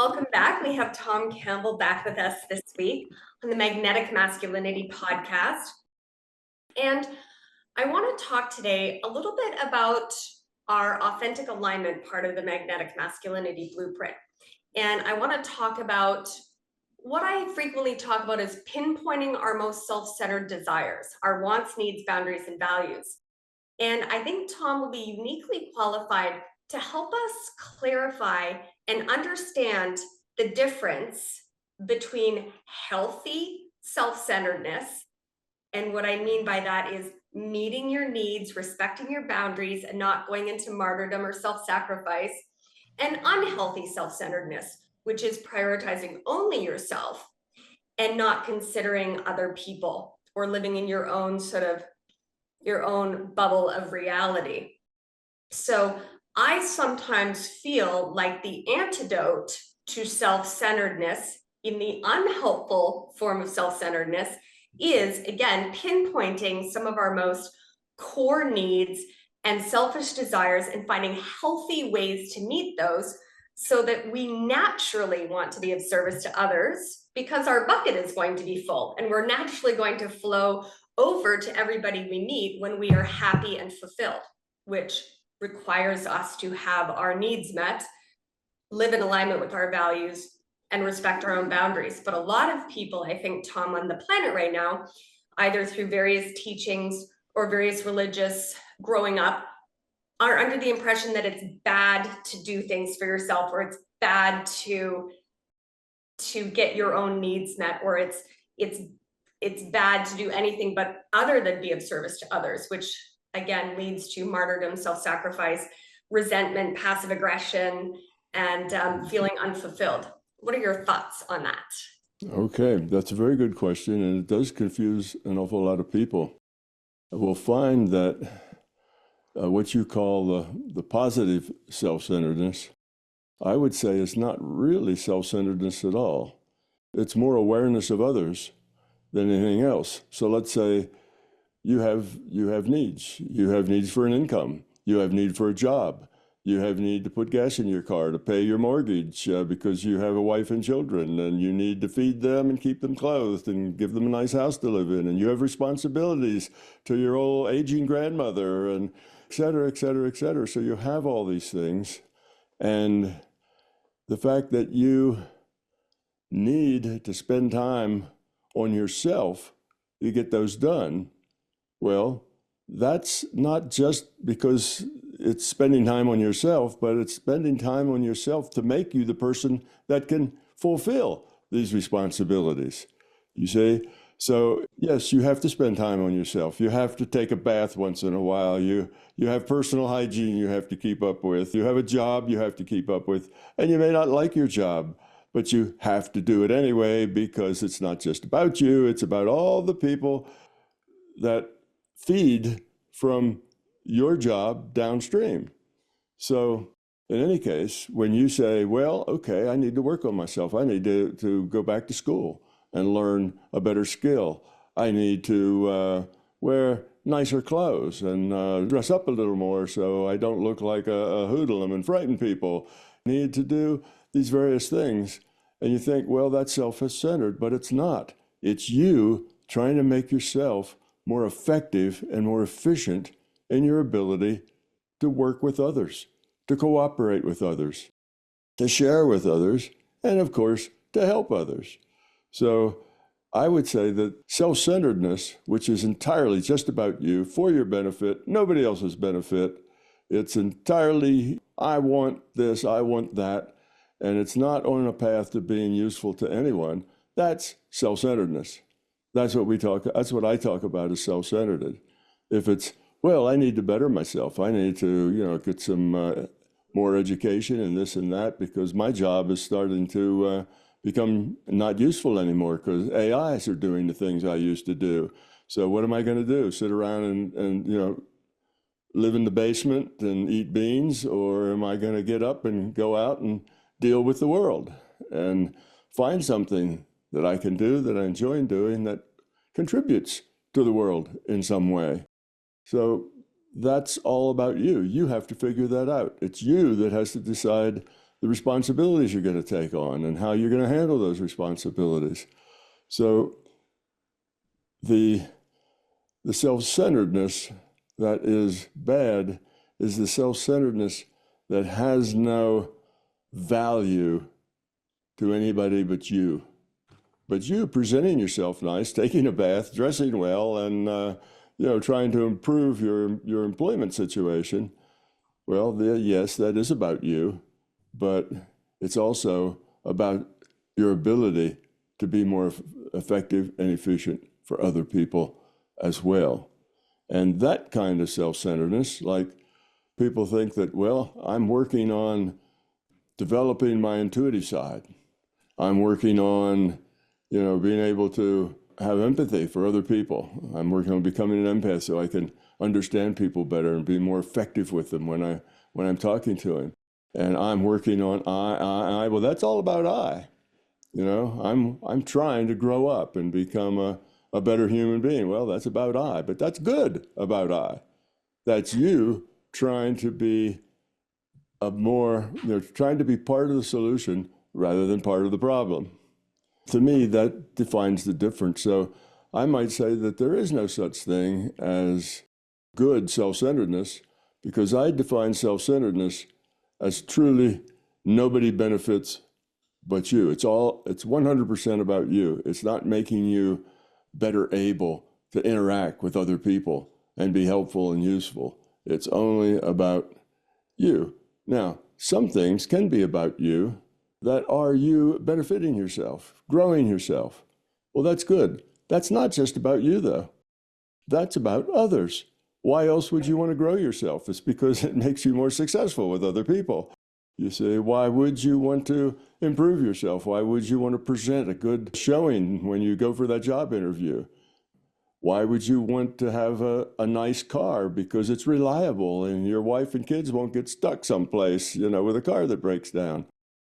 welcome back. We have Tom Campbell back with us this week on the Magnetic Masculinity Podcast. And I want to talk today a little bit about our authentic alignment part of the Magnetic Masculinity Blueprint. And I want to talk about what I frequently talk about is pinpointing our most self-centered desires, our wants, needs, boundaries, and values. And I think Tom will be uniquely qualified to help us clarify and understand the difference between healthy self-centeredness, and what I mean by that is meeting your needs, respecting your boundaries, and not going into martyrdom or self-sacrifice, and unhealthy self-centeredness, which is prioritizing only yourself and not considering other people or living in your own bubble of reality. So I sometimes feel like the antidote to self-centeredness in the unhelpful form of self-centeredness is, again, pinpointing some of our most core needs and selfish desires and finding healthy ways to meet those so that we naturally want to be of service to others because our bucket is going to be full and we're naturally going to flow over to everybody we meet when we are happy and fulfilled, which requires us to have our needs met, live in alignment with our values, and respect our own boundaries. But a lot of people, I think, Tom, on the planet right now, either through various teachings or various religious growing up, are under the impression that it's bad to do things for yourself, or it's bad to get your own needs met, or it's bad to do anything but other than be of service to others, which again leads to martyrdom, self-sacrifice, resentment, passive aggression, and feeling unfulfilled. What are your thoughts on that? Okay, that's a very good question, and it does confuse an awful lot of people. We'll find that what you call the positive self-centeredness, I would say is not really self-centeredness at all. It's more awareness of others than anything else. So let's say you have needs. You have needs for an income. You have need for a job. You have need to put gas in your car to pay your mortgage because you have a wife and children, and you need to feed them and keep them clothed and give them a nice house to live in. And you have responsibilities to your old aging grandmother, and et cetera, et cetera, et cetera. So you have all these things. And the fact that you need to spend time on yourself to get those done, well, that's not just because it's spending time on yourself, but it's spending time on yourself to make you the person that can fulfill these responsibilities. You see? So yes, you have to spend time on yourself. You have to take a bath once in a while. You have personal hygiene you have to keep up with. You have a job you have to keep up with. And you may not like your job, but you have to do it anyway because it's not just about you. It's about all the people that feed from your job downstream. So in any case, when you say, well, okay, I need to work on myself. I need to go back to school and learn a better skill. I need to wear nicer clothes and dress up a little more so I don't look like a hoodlum and frighten people. I need to do these various things. And you think, well, that's self-centered, but it's not. It's you trying to make yourself more effective and more efficient in your ability to work with others, to cooperate with others, to share with others, and of course, to help others. So I would say that self-centeredness, which is entirely just about you, for your benefit, nobody else's benefit, it's entirely, I want this, I want that, and it's not on a path to being useful to anyone, that's self-centeredness. That's what I talk about as self-centered. If it's, well, I need to better myself. I need to, get some more education and this and that because my job is starting to become not useful anymore because AIs are doing the things I used to do. So what am I going to do? Sit around and live in the basement and eat beans? Or am I going to get up and go out and deal with the world and find something that I can do that I enjoy doing that contributes to the world in some way? So that's all about you. You have to figure that out. It's you that has to decide the responsibilities you're going to take on and how you're going to handle those responsibilities. So the self-centeredness that is bad is the self-centeredness that has no value to anybody but you. But you presenting yourself nice, taking a bath, dressing well, and trying to improve your employment situation. Well, yes, that is about you, but it's also about your ability to be more effective and efficient for other people as well. And that kind of self-centeredness, like people think that, well, I'm working on developing my intuitive side. I'm working on, being able to have empathy for other people. I'm working on becoming an empath so I can understand people better and be more effective with them when I'm talking to them. And I'm working on I. Well, that's all about I. I'm trying to grow up and become a better human being. Well, that's about I, but that's good about I. That's you trying to be trying to be part of the solution rather than part of the problem. To me, that defines the difference. So I might say that there is no such thing as good self-centeredness, because I define self-centeredness as truly nobody benefits but you. It's 100% about you. It's not making you better able to interact with other people and be helpful and useful. It's only about you. Now, some things can be about you that are you benefiting yourself, growing yourself. Well, that's good. That's not just about you, though. That's about others. Why else would you want to grow yourself? It's because it makes you more successful with other people. You say, why would you want to improve yourself? Why would you want to present a good showing when you go for that job interview? Why would you want to have a nice car? Because it's reliable and your wife and kids won't get stuck someplace, with a car that breaks down.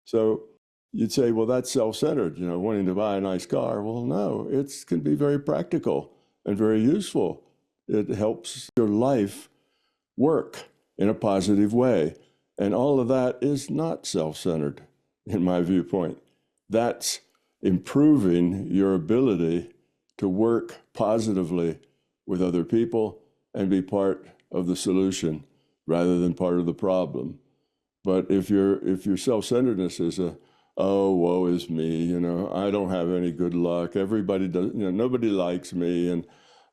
So you'd say, well, that's self-centered, wanting to buy a nice car. Well, no, it can be very practical and very useful. It helps your life work in a positive way. And all of that is not self-centered, in my viewpoint. That's improving your ability to work positively with other people and be part of the solution rather than part of the problem. But if your self-centeredness is oh, woe is me, I don't have any good luck. Everybody does, nobody likes me, and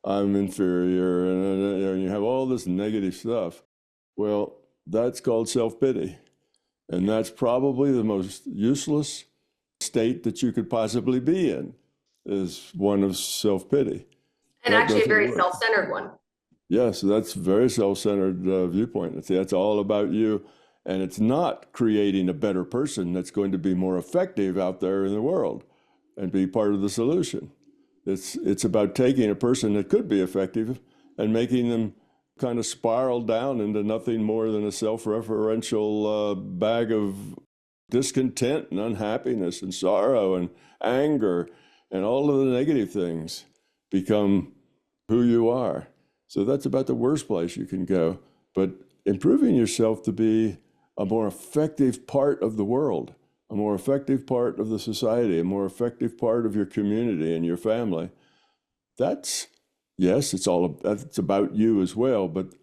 I'm inferior, and you have all this negative stuff. Well, that's called self-pity. And that's probably the most useless state that you could possibly be in, is one of self-pity. And actually a very self-centered one. Yes, that's very self-centered viewpoint. That's all about you. And it's not creating a better person that's going to be more effective out there in the world and be part of the solution. It's about taking a person that could be effective and making them kind of spiral down into nothing more than a self-referential bag of discontent and unhappiness and sorrow and anger, and all of the negative things become who you are. So that's about the worst place you can go. But improving yourself to be a more effective part of the world, a more effective part of the society, a more effective part of your community and your family, that's it's about you as well, but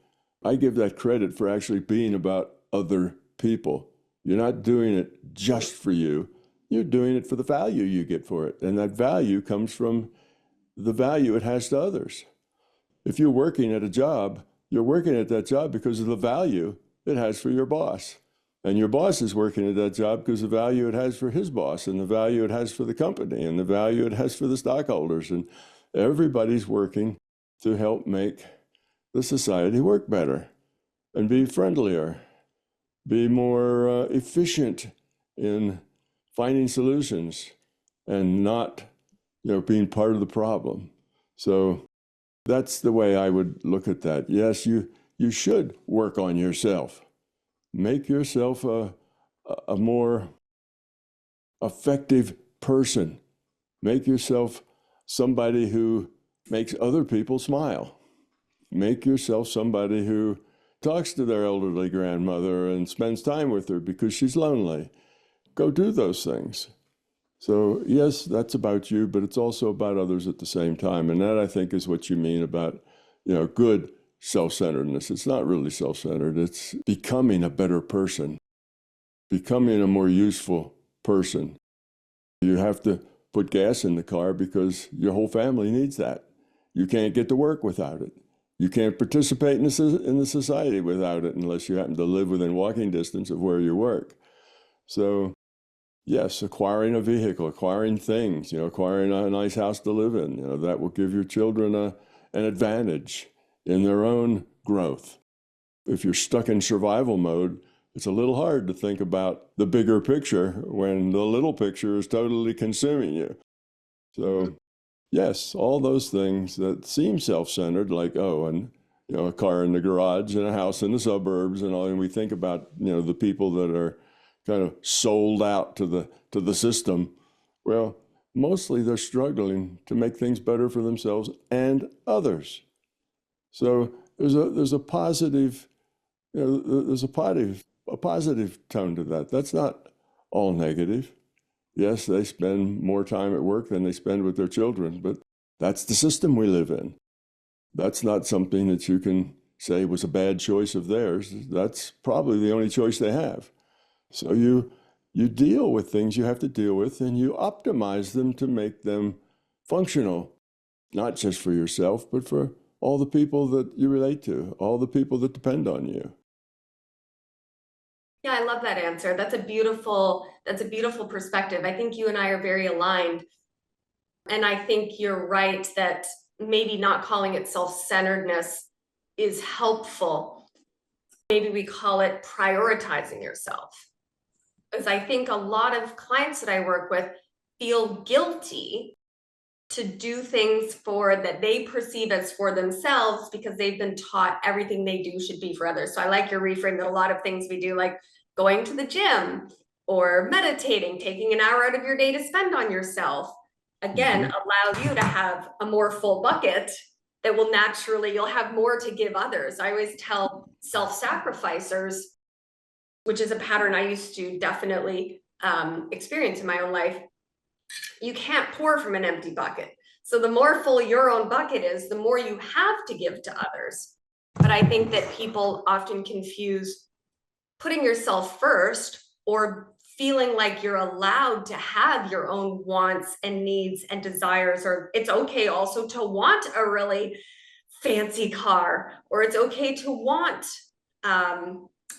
I give that credit for actually being about other people. You're not doing it just for you. You're doing it for the value you get for it. And that value comes from the value it has to others. If you're working at a job, you're working at that job because of the value it has for your boss. And your boss is working at that job because of the value it has for his boss, and the value it has for the company, and the value it has for the stockholders. And everybody's working to help make the society work better and be friendlier, be more efficient in finding solutions and not, being part of the problem. So that's the way I would look at that. Yes, you should work on yourself. Make yourself a more effective person. Make yourself somebody who makes other people smile. Make yourself somebody who talks to their elderly grandmother and spends time with her because she's lonely. Go do those things. So yes, that's about you, but it's also about others at the same time. And that, I think, is what you mean about, good self-centeredness. It's not really self-centered. It's becoming a better person, becoming a more useful person. You have to put gas in the car because your whole family needs that. You can't get to work without it. You can't participate in the society without it unless you happen to live within walking distance of where you work. So yes, acquiring a vehicle, acquiring things, acquiring a nice house to live in, that will give your children an advantage in their own growth. If you're stuck in survival mode, it's a little hard to think about the bigger picture when the little picture is totally consuming you. So yes, all those things that seem self-centered, like, a car in the garage and a house in the suburbs and all, and we think about, the people that are kind of sold out to the system. Well, mostly they're struggling to make things better for themselves and others. So there's a positive, there's a positive tone to that. That's not all negative. Yes, they spend more time at work than they spend with their children, but that's the system we live in. That's not something that you can say was a bad choice of theirs. That's probably the only choice they have. So you deal with things you have to deal with, and you optimize them to make them functional, not just for yourself, but for all the people that you relate to, all the people that depend on you. Yeah, I love that answer. That's a beautiful perspective. I think you and I are very aligned. And I think you're right that maybe not calling it self-centeredness is helpful. Maybe we call it prioritizing yourself. Because I think a lot of clients that I work with feel guilty to do things that they perceive as for themselves because they've been taught everything they do should be for others. So I like your reframe that a lot of things we do, like going to the gym or meditating, taking an hour out of your day to spend on yourself, again, allow you to have a more full bucket that will naturally, you'll have more to give others. I always tell self-sacrificers, which is a pattern I used to definitely experience in my own life. You can't pour from an empty bucket. So the more full your own bucket is, the more you have to give to others. But I think that people often confuse putting yourself first or feeling like you're allowed to have your own wants and needs and desires, or it's okay also to want a really fancy car, or it's okay to want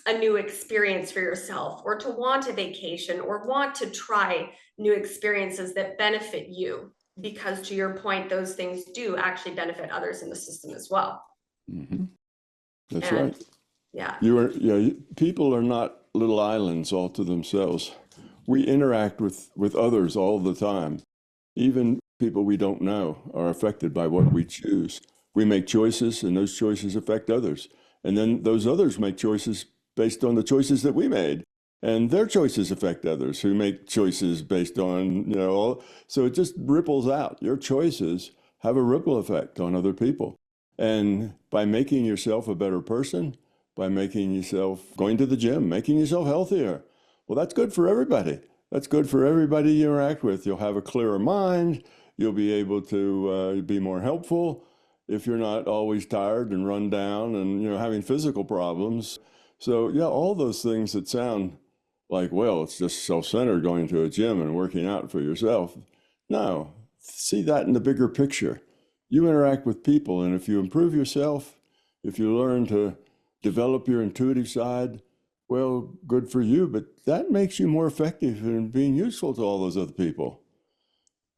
a new experience for yourself, or to want a vacation, or want to try new experiences that benefit you, because to your point, those things do actually benefit others in the system as well. That's right. Yeah. People are not little islands all to themselves. We interact with others all the time. Even people we don't know are affected by what we choose. We make choices, and those choices affect others. And then those others make choices based on the choices that we made. And their choices affect others who make choices based on, so it just ripples out. Your choices have a ripple effect on other people. And by making yourself a better person, by making yourself, going to the gym, making yourself healthier, well, that's good for everybody. That's good for everybody you interact with. You'll have a clearer mind. You'll be able to be more helpful if you're not always tired and run down and, having physical problems. So, yeah, all those things that sound like, well, it's just self-centered going to a gym and working out for yourself. No, see that in the bigger picture. You interact with people, and if you improve yourself, if you learn to develop your intuitive side, well, good for you, but that makes you more effective in being useful to all those other people.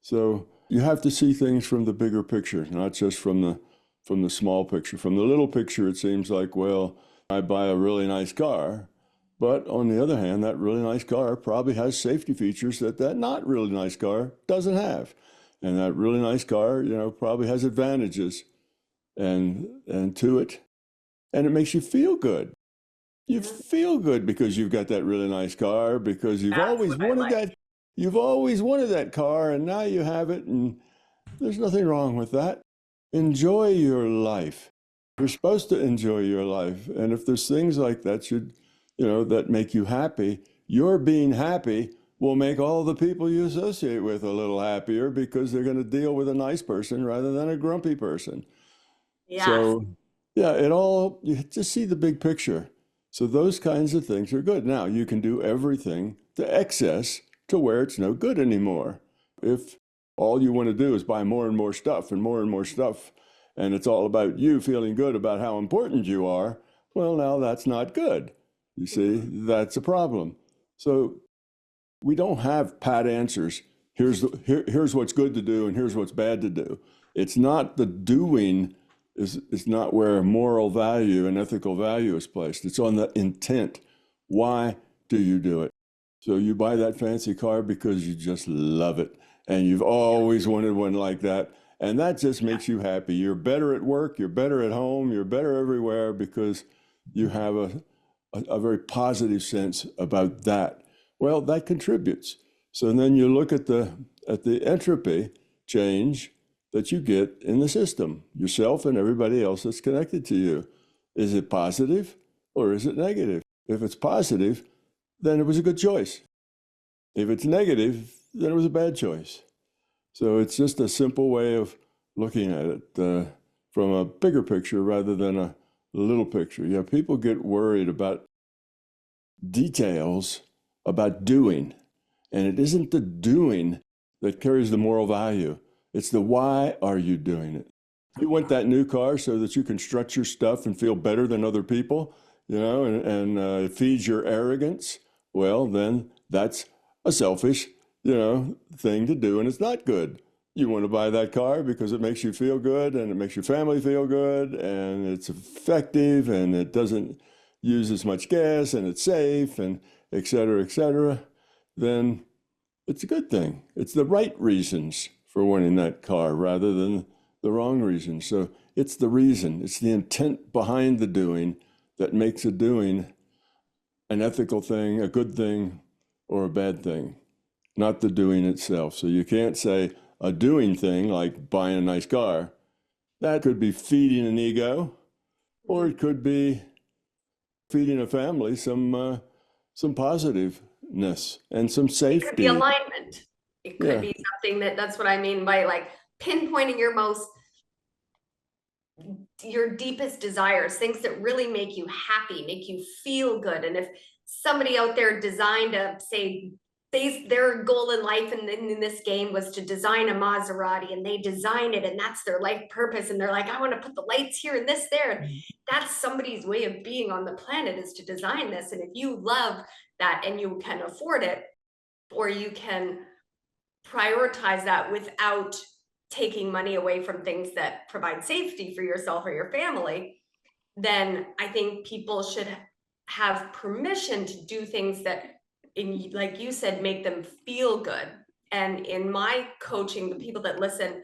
So you have to see things from the bigger picture, not just from the small picture. From the little picture, it seems like, well, I buy a really nice car, but on the other hand, that really nice car probably has safety features that not really nice car doesn't have. And that really nice car, probably has advantages and to it. And it makes you feel good. You feel good because you've got that really nice car, because you've always wanted that. You've always wanted that car, and now you have it, and there's nothing wrong with that. Enjoy your life. You're supposed to enjoy your life. And if there's things like that that make you happy, your being happy will make all the people you associate with a little happier because they're going to deal with a nice person rather than a grumpy person. Yes. So, yeah, you just see the big picture. So those kinds of things are good. Now, you can do everything to excess to where it's no good anymore. If all you want to do is buy more and more stuff and more stuff, and it's all about you feeling good about how important you are, well, now that's not good. You see, that's a problem. So we don't have pat answers. Here's what's good to do and here's what's bad to do. It's not the doing is not where moral value and ethical value is placed. It's on the intent. Why do you do it? So you buy that fancy car because you just love it and you've always wanted one like that. And that just makes you happy. You're better at work, you're better at home, you're better everywhere because you have a very positive sense about that. Well, that contributes. So then you look at the entropy change that you get in the system, yourself and everybody else that's connected to you. Is it positive or is it negative? If it's positive, then it was a good choice. If it's negative, then it was a bad choice. So it's just a simple way of looking at it from a bigger picture rather than a little picture. Yeah, people get worried about details about doing, and it isn't the doing that carries the moral value. It's the why are you doing it? You want that new car so that you can strut your stuff and feel better than other people, and it feeds your arrogance. Well, then that's a selfish, thing to do, and it's not good. You want to buy that car because it makes you feel good and it makes your family feel good and it's effective and it doesn't use as much gas and it's safe and et cetera, then it's a good thing. It's the right reasons for wanting that car rather than the wrong reasons. So it's the reason, it's the intent behind the doing that makes a doing an ethical thing, a good thing, or a bad thing, not the doing itself. So you can't say a doing thing like buying a nice car. That could be feeding an ego, or it could be feeding a family some positiveness and some It could be safety. alignment. It could be something that's what I mean by like pinpointing your deepest desires, things that really make you happy, make you feel good. And if somebody out there designed their goal in life and in this game was to design a Maserati, and they design it and that's their life purpose, and they're like, I want to put the lights here and this there, and that's somebody's way of being on the planet, is to design this. And if you love that and you can afford it, or you can prioritize that without taking money away from things that provide safety for yourself or your family, then I think people should have permission to do things that, like you said, make them feel good. And in my coaching, the people that listen,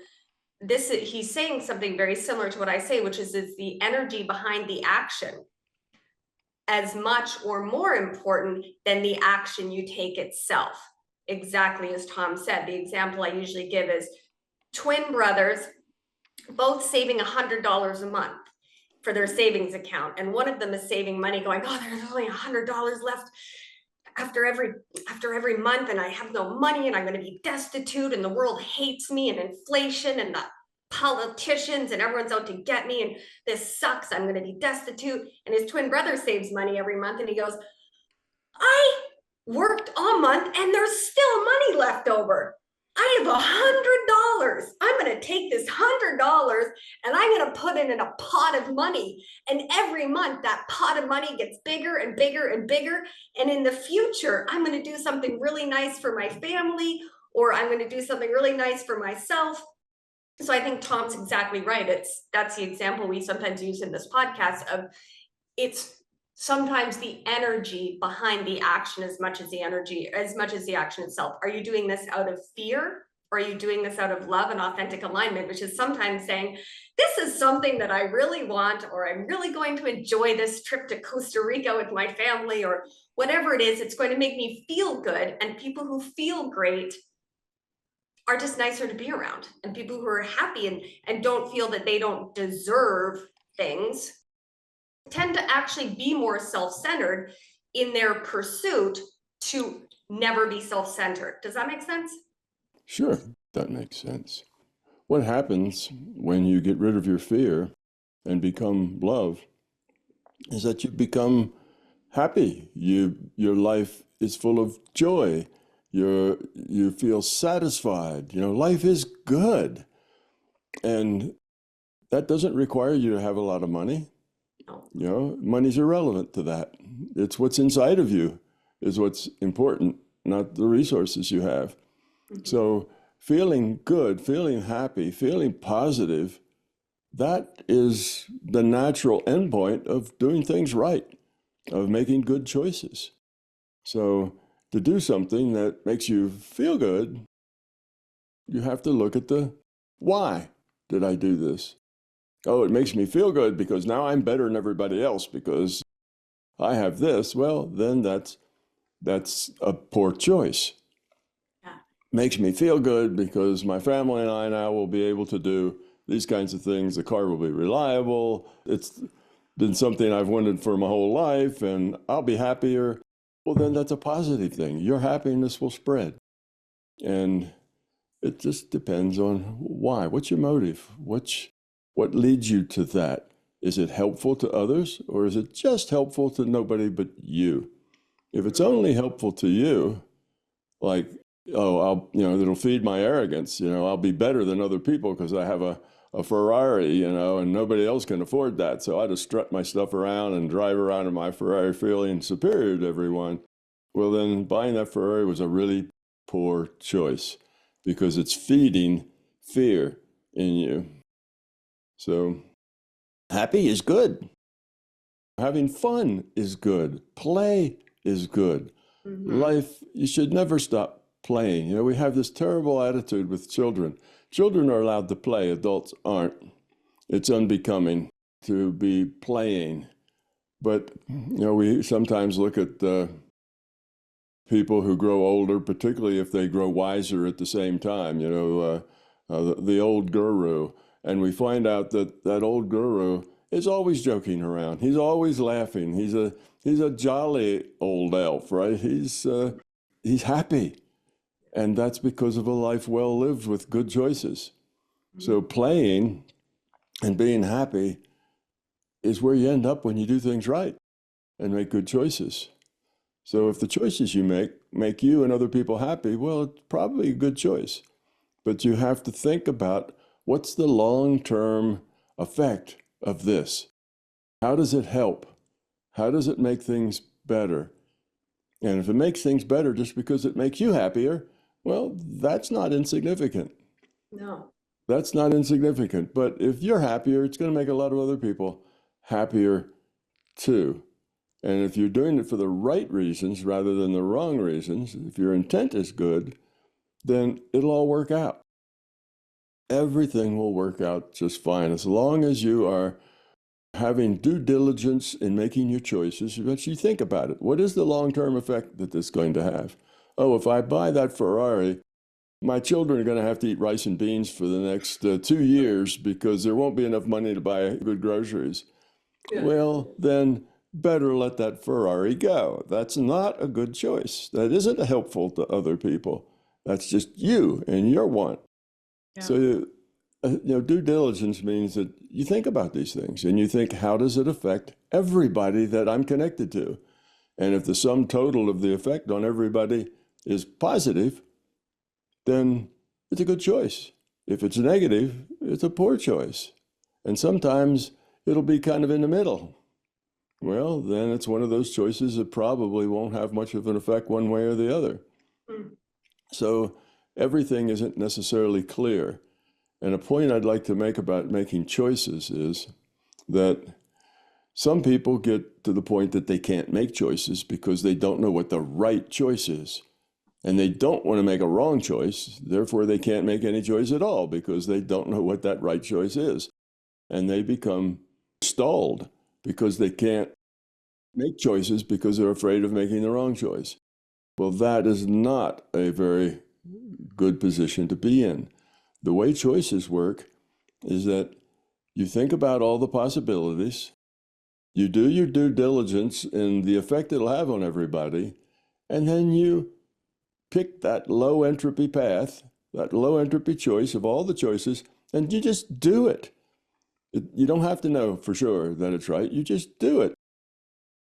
he's saying something very similar to what I say, which is the energy behind the action as much or more important than the action you take itself. Exactly as Tom said, the example I usually give is twin brothers, both saving $100 a month for their savings account. And one of them is saving money going, oh, there's only $100 left after every month, and I have no money, and I'm going to be destitute, and the world hates me, and inflation, and the politicians, and everyone's out to get me, and this sucks, I'm going to be destitute. And his twin brother saves money every month, and he goes, I worked all month and there's still money left over. I have $100. I'm going to take this $100 and I'm going to put it in a pot of money. And every month that pot of money gets bigger and bigger and bigger. And in the future, I'm going to do something really nice for my family, or I'm going to do something really nice for myself. So I think Tom's exactly right. That's the example we sometimes use in this podcast of, it's sometimes the energy behind the action as much as the action itself. Are you doing this out of fear, or are you doing this out of love and authentic alignment, which is sometimes saying, this is something that I really want, or I'm really going to enjoy this trip to Costa Rica with my family, or whatever it is, it's going to make me feel good. And people who feel great are just nicer to be around, and people who are happy and don't feel that they don't deserve things tend to actually be more self-centered in their pursuit to never be self-centered. Does that make sense? Sure, that makes sense. What happens when you get rid of your fear and become love is that you become happy. Your life is full of joy. You feel satisfied. Life is good. And that doesn't require you to have a lot of money. No. Money's irrelevant to that. It's what's inside of you is what's important, not the resources you have. Mm-hmm. So feeling good, feeling happy, feeling positive, that is the natural endpoint of doing things right, of making good choices. So to do something that makes you feel good, you have to look at the why did I do this? Oh, it makes me feel good because now I'm better than everybody else because I have this. Well, then that's a poor choice. Yeah. Makes me feel good because my family and I now will be able to do these kinds of things. The car will be reliable. It's been something I've wanted for my whole life and I'll be happier. Well, then that's a positive thing. Your happiness will spread. And it just depends on why. What's your motive? What leads you to that? Is it helpful to others or is it just helpful to nobody but you? If it's only helpful to you, like, it'll feed my arrogance, I'll be better than other people because I have a Ferrari, and nobody else can afford that. So I just strut my stuff around and drive around in my Ferrari feeling superior to everyone. Well, then buying that Ferrari was a really poor choice because it's feeding fear in you. So happy is good. Having fun is good. Play is good. Mm-hmm. Life, you should never stop playing. We have this terrible attitude with children. Children are allowed to play, adults aren't. It's unbecoming to be playing. But, we sometimes look at people who grow older, particularly if they grow wiser at the same time, the old guru. And we find out that old guru is always joking around. He's always laughing. He's a jolly old elf, right? He's happy. And that's because of a life well lived with good choices. Mm-hmm. So playing and being happy is where you end up when you do things right and make good choices. So if the choices you make you and other people happy, well, it's probably a good choice. But you have to think about what's the long-term effect of this? How does it help? How does it make things better? And if it makes things better just because it makes you happier, well, that's not insignificant. No. That's not insignificant. But if you're happier, it's going to make a lot of other people happier too. And if you're doing it for the right reasons rather than the wrong reasons, if your intent is good, then it'll all work out. Everything will work out just fine as long as you are having due diligence in making your choices. But you think about it. What is the long-term effect that this is going to have? Oh, if I buy that Ferrari, my children are going to have to eat rice and beans for the next 2 years because there won't be enough money to buy good groceries. Yeah. Well, then better let that Ferrari go. That's not a good choice. That isn't helpful to other people. That's just you and your want. Yeah. So, due diligence means that you think about these things and you think, how does it affect everybody that I'm connected to? And if the sum total of the effect on everybody is positive, then it's a good choice. If it's negative, it's a poor choice. And sometimes it'll be kind of in the middle. Well, then it's one of those choices that probably won't have much of an effect one way or the other. Mm. So everything isn't necessarily clear. And a point I'd like to make about making choices is that some people get to the point that they can't make choices because they don't know what the right choice is. And they don't want to make a wrong choice. Therefore, they can't make any choice at all because they don't know what that right choice is. And they become stalled because they can't make choices because they're afraid of making the wrong choice. Well, that is not a very good position to be in. The way choices work is that You think about all the possibilities. You do your due diligence in the effect it'll have on everybody. And then you pick that low entropy path, that low entropy choice of all the choices, and you just do it. You don't have to know for sure that it's right. You just do it.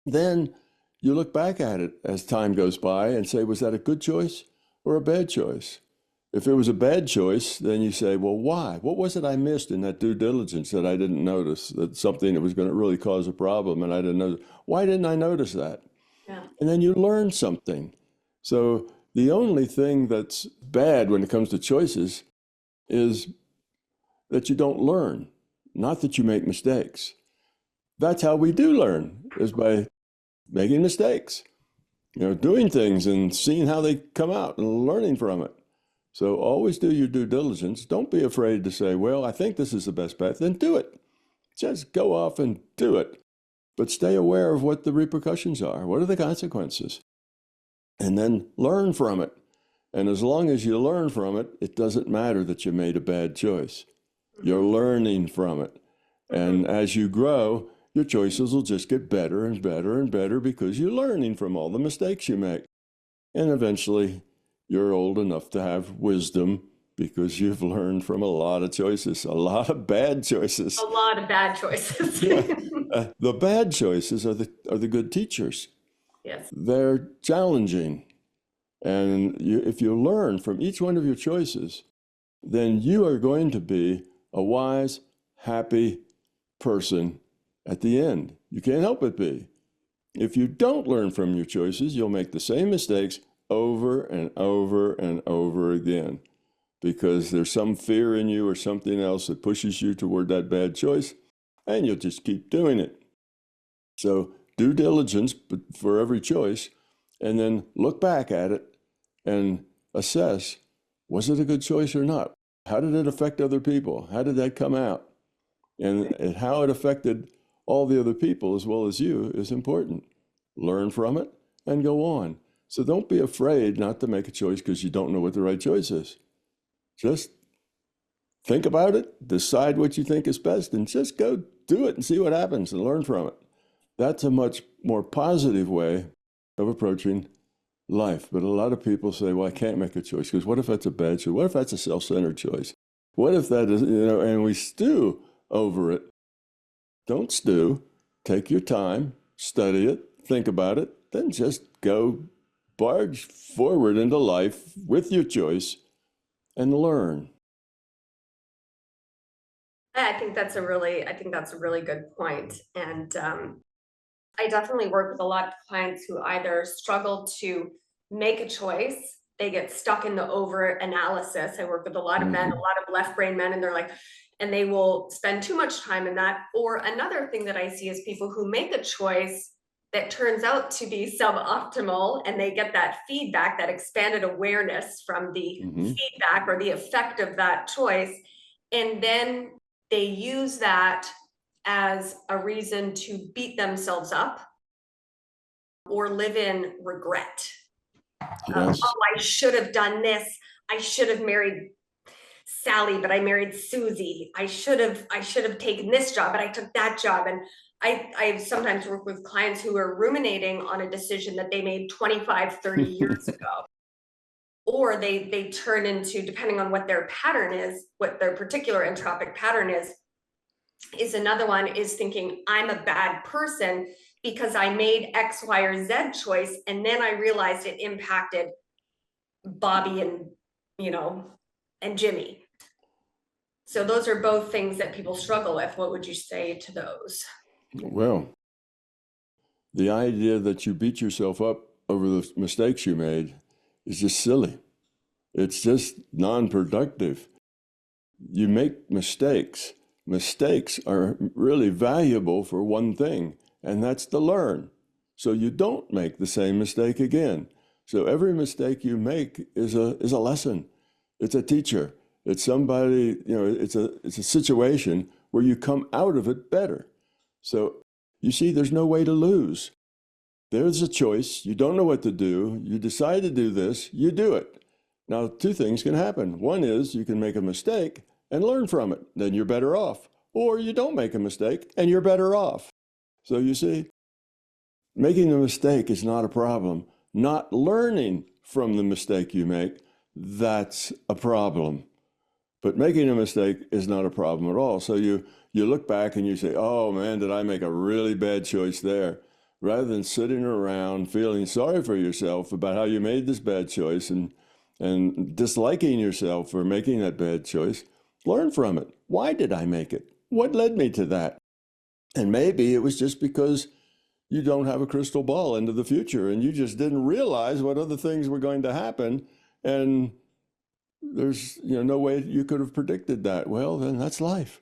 Then you look back at it as time goes by and say, was that a good choice or a bad choice? If it was a bad choice, then you say, well, why? What was it I missed in that due diligence that I didn't notice? That something that was going to really cause a problem and I didn't know. Why didn't I notice that? Yeah. And then you learn something. So the only thing that's bad when it comes to choices is that you don't learn, not that you make mistakes. That's how we do learn, is by making mistakes, doing things and seeing how they come out and learning from it. So always do your due diligence. Don't be afraid to say, well, I think this is the best path. Then do it. Just go off and do it. But stay aware of what the repercussions are. What are the consequences? And then learn from it. And as long as you learn from it, it doesn't matter that you made a bad choice. You're learning from it. And as you grow, your choices will just get better and better and better because you're learning from all the mistakes you make. And eventually, you're old enough to have wisdom because you've learned from a lot of choices, a lot of bad choices. A lot of bad choices. The bad choices are the good teachers. Yes. They're challenging. And if you learn from each one of your choices, then you are going to be a wise, happy person at the end. You can't help but be. If you don't learn from your choices, you'll make the same mistakes over and over and over again because there's some fear in you or something else that pushes you toward that bad choice, and you'll just keep doing it. So due diligence for every choice, and then look back at it and assess, was it a good choice or not? How did it affect other people? How did that come out? And how it affected all the other people as well as you is important. Learn from it and go on. So don't be afraid not to make a choice because you don't know what the right choice is. Just think about it, decide what you think is best, and just go do it and see what happens and learn from it. That's a much more positive way of approaching life. But a lot of people say, well, I can't make a choice because what if that's a bad choice? What if that's a self-centered choice? What if that is, and we stew over it. Don't stew. Take your time, study it, think about it, then just go barge forward into life with your choice and learn. I think that's a really good point. And I definitely work with a lot of clients who either struggle to make a choice, they get stuck in the over analysis. I work with a lot of men, a lot of left brain men, and they're like, and they will spend too much time in that. Or another thing that I see is people who make a choice that turns out to be suboptimal, and they get that feedback, that expanded awareness from the feedback or the effect of that choice. And then they use that as a reason to beat themselves up or live in regret. Yes. Oh, I should have done this. I should have married Sally, but I married Susie. I should have taken this job, but I took that job. And I sometimes work with clients who are ruminating on a decision that they made 25, 30 years ago. Or they turn into, depending on what their pattern is, what their particular entropic pattern is another one is thinking, I'm a bad person because I made X, Y, or Z choice. And then I realized it impacted Bobby and Jimmy. So those are both things that people struggle with. What would you say to those? Well, the idea that you beat yourself up over the mistakes you made is just silly. It's just non-productive. You make mistakes. Mistakes are really valuable for one thing, and that's to learn. So you don't make the same mistake again. So every mistake you make is a lesson. It's a teacher. It's somebody, it's a situation where you come out of it better. So you see, there's no way to lose. There's a choice. You don't know what to do. You decide to do this. You do it. Now, two things can happen. One is you can make a mistake and learn from it. Then you're better off. or you don't make a mistake and you're better off. So you see, making a mistake is not a problem. Not learning from the mistake you make, that's a problem. But making a mistake is not a problem at all. So you look back and you say, oh man, did I make a really bad choice there? Rather than sitting around feeling sorry for yourself about how you made this bad choice and disliking yourself for making that bad choice, learn from it. Why did I make it? What led me to that? And maybe it was just because you don't have a crystal ball into the future and you just didn't realize what other things were going to happen. And there's no way you could have predicted that. Well, then that's life.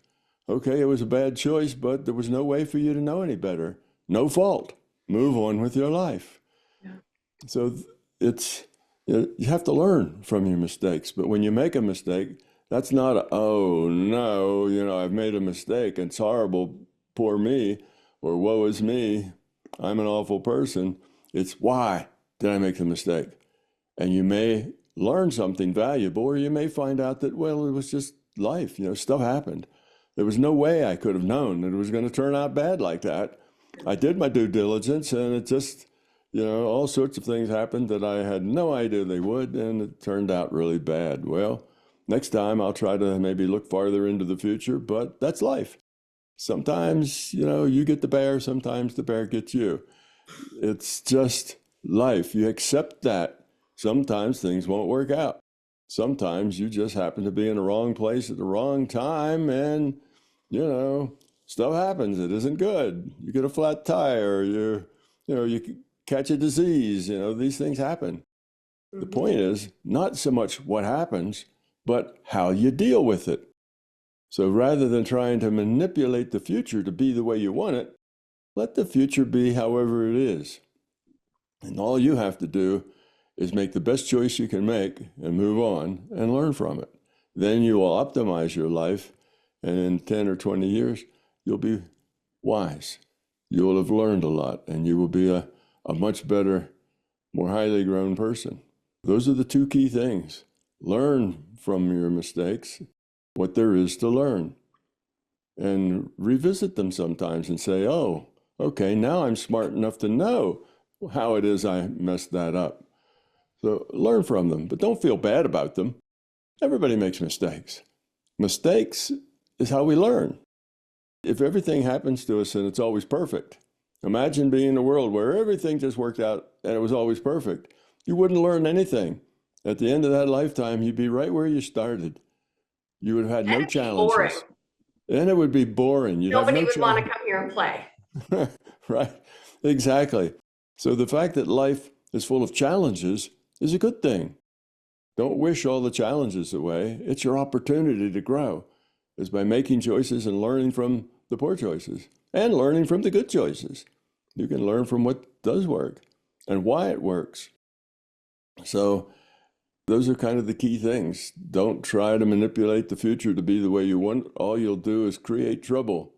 Okay, it was a bad choice, but there was no way for you to know any better. No fault. Move on with your life. Yeah. So it's, you have to learn from your mistakes. But when you make a mistake, that's not oh no, I've made a mistake. It's horrible, poor me, or woe is me. I'm an awful person. It's why did I make the mistake? And you may learn something valuable, or you may find out that, well, it was just life. Stuff happened. There was no way I could have known that it was going to turn out bad like that. I did my due diligence, and it just, all sorts of things happened that I had no idea they would, and it turned out really bad. Well, next time I'll try to maybe look farther into the future, but that's life. Sometimes, you get the bear, sometimes the bear gets you. It's just life. You accept that. Sometimes things won't work out. Sometimes you just happen to be in the wrong place at the wrong time, and, stuff happens. It isn't good. You get a flat tire, you catch a disease, these things happen. Mm-hmm. The point is not so much what happens, but how you deal with it. So rather than trying to manipulate the future to be the way you want it, let the future be however it is. And all you have to do is make the best choice you can make and move on and learn from it. Then you will optimize your life, and in 10 or 20 years, you'll be wise. You will have learned a lot, and you will be a much better, more highly grown person. Those are the two key things. Learn from your mistakes what there is to learn, and revisit them sometimes and say, oh, okay, now I'm smart enough to know how it is I messed that up. So learn from them, but don't feel bad about them. Everybody makes mistakes. Mistakes is how we learn. If everything happens to us and it's always perfect, imagine being in a world where everything just worked out and it was always perfect. You wouldn't learn anything. At the end of that lifetime, you'd be right where you started. You would have had no challenges. Boring. And it would be boring. Nobody would want to come here and play. Right, exactly. So the fact that life is full of challenges is a good thing. Don't wish all the challenges away. It's your opportunity to grow, is by making choices and learning from the poor choices and learning from the good choices. You can learn from what does work and why it works. So those are kind of the key things. Don't try to manipulate the future to be the way you want. All you'll do is create trouble.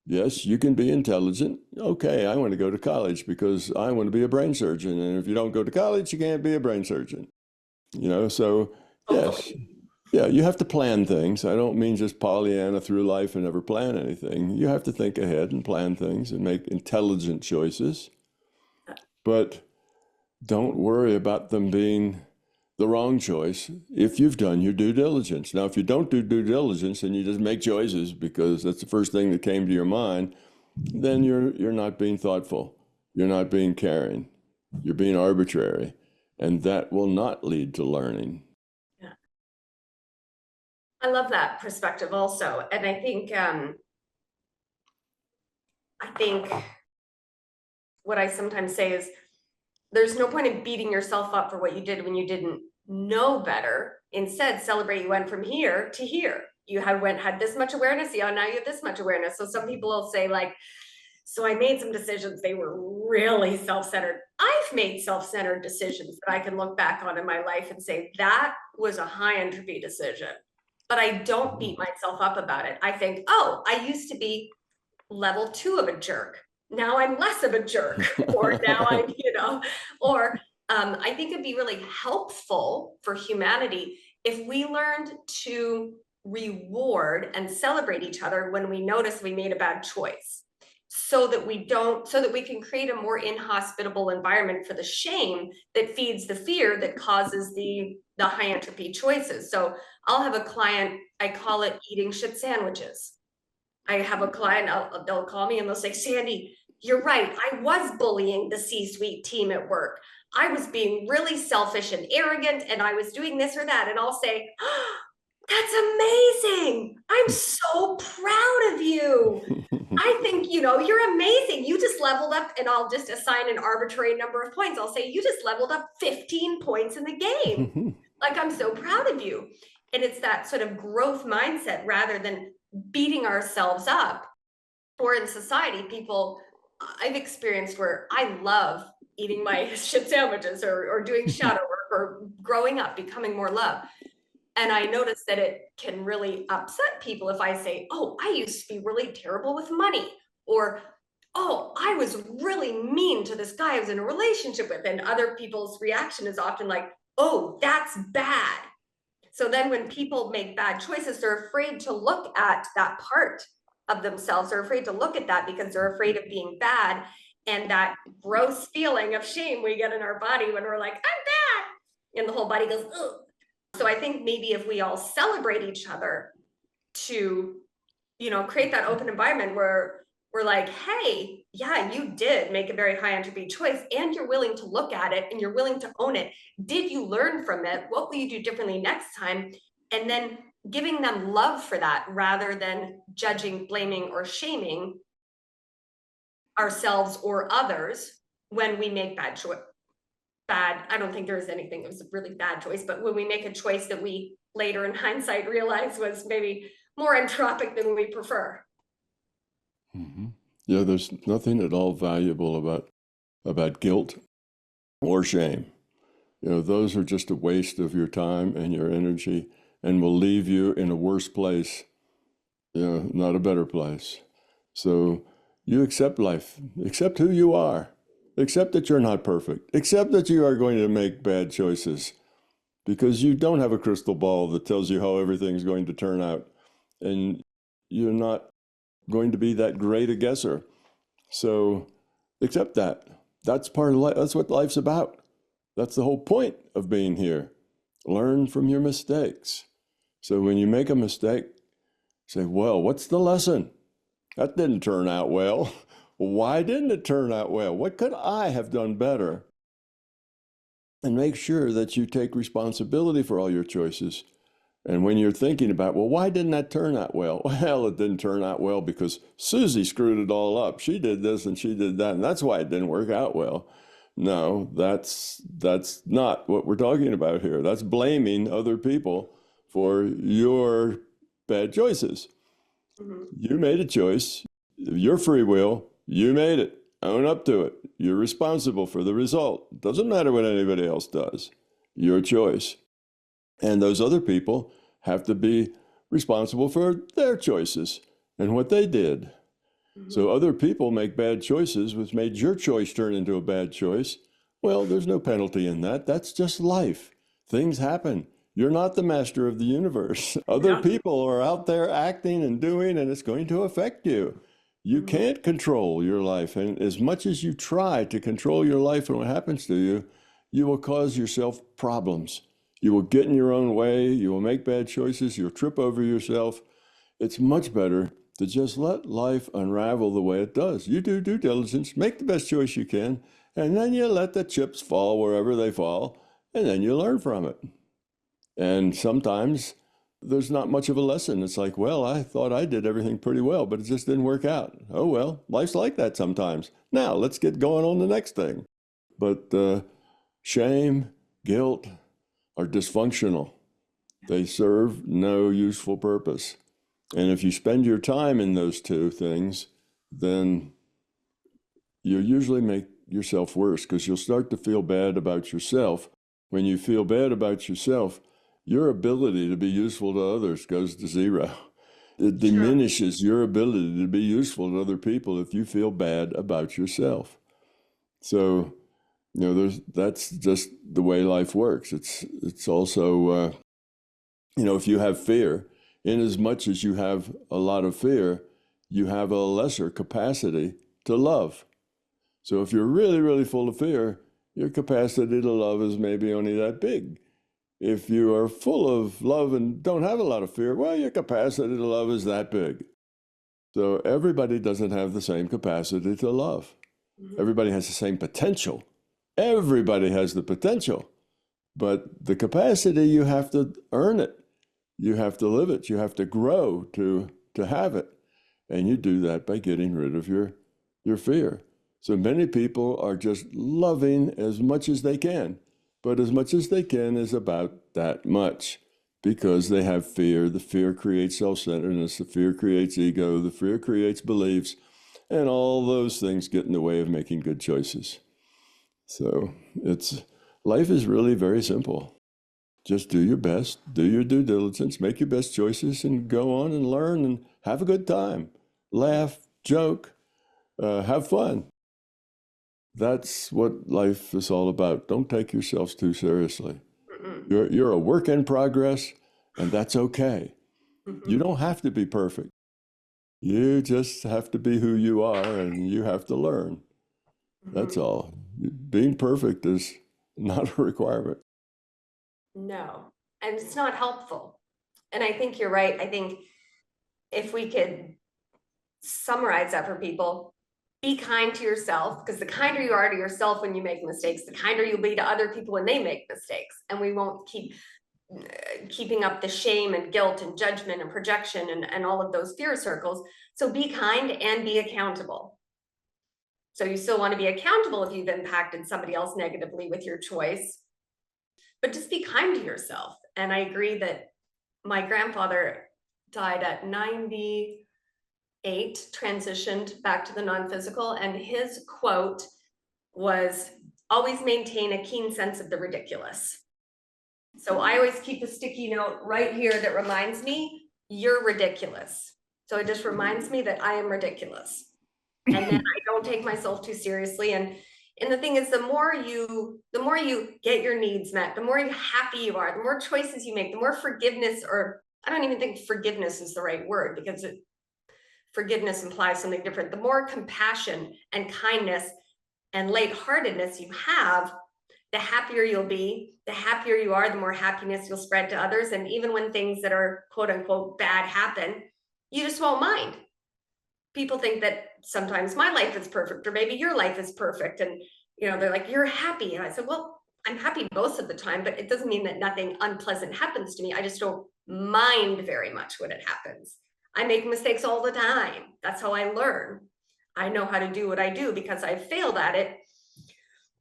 Yes, you can be intelligent. Okay, I want to go to college because I want to be a brain surgeon. And if you don't go to college, you can't be a brain surgeon. So yes. Yeah, you have to plan things. I don't mean just Pollyanna through life and never plan anything. You have to think ahead and plan things and make intelligent choices. But don't worry about them being the wrong choice if you've done your due diligence. Now, if you don't do due diligence and you just make choices because that's the first thing that came to your mind, then you're not being thoughtful. You're not being caring. You're being arbitrary. And that will not lead to learning. Yeah. I love that perspective also. And I think what I sometimes say is there's no point in beating yourself up for what you did when you didn't know better. Instead, celebrate you went from here to here. You had this much awareness. Yeah, now you have this much awareness. So some people will say like, so I made some decisions. They were really self-centered. I've made self-centered decisions that I can look back on in my life and say, that was a high entropy decision. But I don't beat myself up about it. I think, oh, I used to be level 2 of a jerk. Now I'm less of a jerk. Or now I'm, I think it'd be really helpful for humanity if we learned to reward and celebrate each other when we notice we made a bad choice, so that we can create a more inhospitable environment for the shame that feeds the fear that causes the high entropy choices. So I'll have a client, I call it eating shit sandwiches. I have a client, they'll call me and they'll say, Sandy, you're right. I was bullying the C-suite team at work. I was being really selfish and arrogant, and I was doing this or that. And I'll say, oh, that's amazing. I'm so proud of you. I think, you're amazing. You just leveled up, and I'll just assign an arbitrary number of points. I'll say, you just leveled up 15 points in the game. Like, I'm so proud of you. And it's that sort of growth mindset rather than beating ourselves up. Or in society, people I've experienced where I love eating my shit sandwiches or doing shadow work or growing up, becoming more love. And I noticed that it can really upset people if I say, oh, I used to be really terrible with money, or, oh, I was really mean to this guy I was in a relationship with. And other people's reaction is often like, oh, that's bad. So then when people make bad choices, they're afraid to look at that part of themselves. They're afraid to look at that because they're afraid of being bad. And that gross feeling of shame we get in our body when we're like, I'm bad. And the whole body goes, ugh. So I think maybe if we all celebrate each other to, create that open environment where we're like, hey, yeah, you did make a very high entropy choice, and you're willing to look at it and you're willing to own it. Did you learn from it? What will you do differently next time? And then giving them love for that rather than judging, blaming, or shaming ourselves or others when we make bad choice. I don't think there is anything that was a really bad choice, but when we make a choice that we later in hindsight realize was maybe more entropic than we prefer. Mm-hmm. Yeah, there's nothing at all valuable about guilt or shame. Those are just a waste of your time and your energy, and will leave you in a worse place, not a better place. So you accept life, accept who you are. Accept that you're not perfect. Accept that you are going to make bad choices, because you don't have a crystal ball that tells you how everything's going to turn out. And you're not going to be that great a guesser. So accept that. That's part of life. That's what life's about. That's the whole point of being here. Learn from your mistakes. So when you make a mistake, say, well, what's the lesson? That didn't turn out well. Why didn't it turn out well? What could I have done better? And make sure that you take responsibility for all your choices. And when you're thinking about, well, why didn't that turn out well? Well, it didn't turn out well because Susie screwed it all up. She did this and she did that, and that's why it didn't work out well. No, that's not what we're talking about here. That's blaming other people for your bad choices. Mm-hmm. You made a choice. Your free will. You made it. Own up to it. You're responsible for the result. Doesn't matter what anybody else does. Your choice. And those other people have to be responsible for their choices and what they did. Mm-hmm. So other people make bad choices, which made your choice turn into a bad choice. Well, there's no penalty in that. That's just life. Things happen. You're not the master of the universe. Other people are out there acting and doing, and it's going to affect you. You can't control your life. And as much as you try to control your life and what happens to you, you will cause yourself problems. You will get in your own way. You will make bad choices. You'll trip over yourself. It's much better to just let life unravel the way it does. You do due diligence, make the best choice you can, and then you let the chips fall wherever they fall, and then you learn from it. And sometimes there's not much of a lesson. It's like, well, I thought I did everything pretty well, but it just didn't work out. Oh, well, life's like that sometimes. Now, let's get going on the next thing. But shame, guilt are dysfunctional. They serve no useful purpose. And if you spend your time in those two things, then you usually make yourself worse, because you'll start to feel bad about yourself. When you feel bad about yourself, your ability to be useful to others goes to zero. It diminishes your ability to be useful to other people if you feel bad about yourself. So, that's just the way life works. It's also, if you have fear in as much as you have a lot of fear, you have a lesser capacity to love. So if you're really, really full of fear, your capacity to love is maybe only that big. If you are full of love and don't have a lot of fear, well, your capacity to love is that big. So everybody doesn't have the same capacity to love. Everybody has the same potential. Everybody has the potential. But the capacity, you have to earn it. You have to live it. You have to grow to have it. And you do that by getting rid of your fear. So many people are just loving as much as they can. But as much as they can is about that much, because they have fear. The fear creates self-centeredness. The fear creates ego. The fear creates beliefs. And all those things get in the way of making good choices. So life is really very simple. Just do your best, do your due diligence, make your best choices, and go on and learn and have a good time. Laugh, joke, have fun. That's what life is all about. Don't take yourselves too seriously. You're a work in progress, and that's okay. You don't have to be perfect. You just have to be who you are, and you have to learn. That's all. Being perfect is not a requirement. No, and it's not helpful. And I think you're right. I think if we could summarize that for people, be kind to yourself, because the kinder you are to yourself when you make mistakes, the kinder you'll be to other people when they make mistakes. And we won't keeping up the shame and guilt and judgment and projection and all of those fear circles. So be kind and be accountable. So you still want to be accountable if you've impacted somebody else negatively with your choice, but just be kind to yourself. And I agree that my grandfather died at 98, transitioned back to the non-physical, and his quote was, "Always maintain a keen sense of the ridiculous." So I always keep a sticky note right here that reminds me, you're ridiculous. So it just reminds me that I am ridiculous. And then I don't take myself too seriously. And the thing is, the more you get your needs met, the more happy you are, the more choices you make, the more forgiveness, or I don't even think forgiveness is the right word, because forgiveness implies something different. The more compassion and kindness and lightheartedness you have, the happier you'll be. The happier you are, the more happiness you'll spread to others. And even when things that are quote unquote bad happen, you just won't mind. People think that sometimes my life is perfect, or maybe your life is perfect. And, they're like, you're happy. And I said, well, I'm happy most of the time, but it doesn't mean that nothing unpleasant happens to me. I just don't mind very much when it happens. I make mistakes all the time. That's how I learn. I know how to do what I do because I've failed at it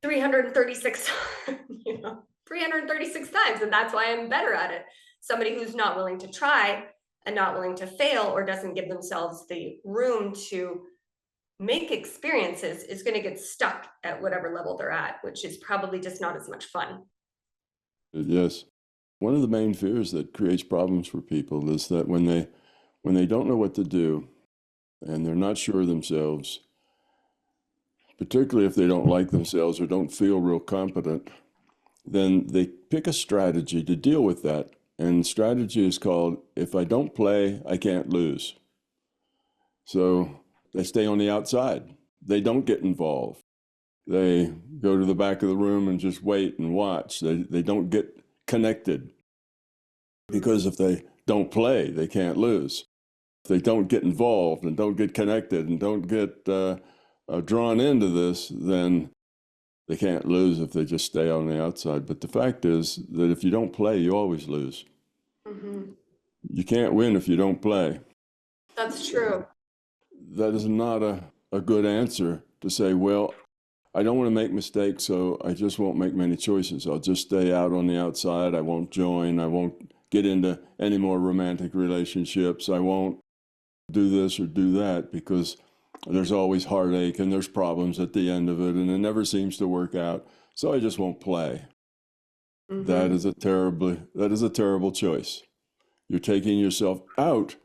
336 times, and that's why I'm better at it. Somebody who's not willing to try and not willing to fail, or doesn't give themselves the room to make experiences, is going to get stuck at whatever level they're at, which is probably just not as much fun. Yes. One of the main fears that creates problems for people is that when they don't know what to do and they're not sure of themselves, particularly if they don't like themselves or don't feel real competent, then they pick a strategy to deal with that. And strategy is called, if I don't play, I can't lose. So they stay on the outside. They don't get involved. They go to the back of the room and just wait and watch. They don't get connected. Because if they don't play, they can't lose. If they don't get involved and don't get connected and don't get drawn into this, then they can't lose if they just stay on the outside. But the fact is that if you don't play, you always lose. Mm-hmm. You can't win if you don't play. That's true. That is not a good answer to say, well, I don't want to make mistakes, so I just won't make many choices. I'll just stay out on the outside. I won't join. I won't get into any more romantic relationships. I won't do this or do that, because there's always heartache and there's problems at the end of it, and it never seems to work out. So I just won't play. Mm-hmm. That is a terrible choice. You're taking yourself out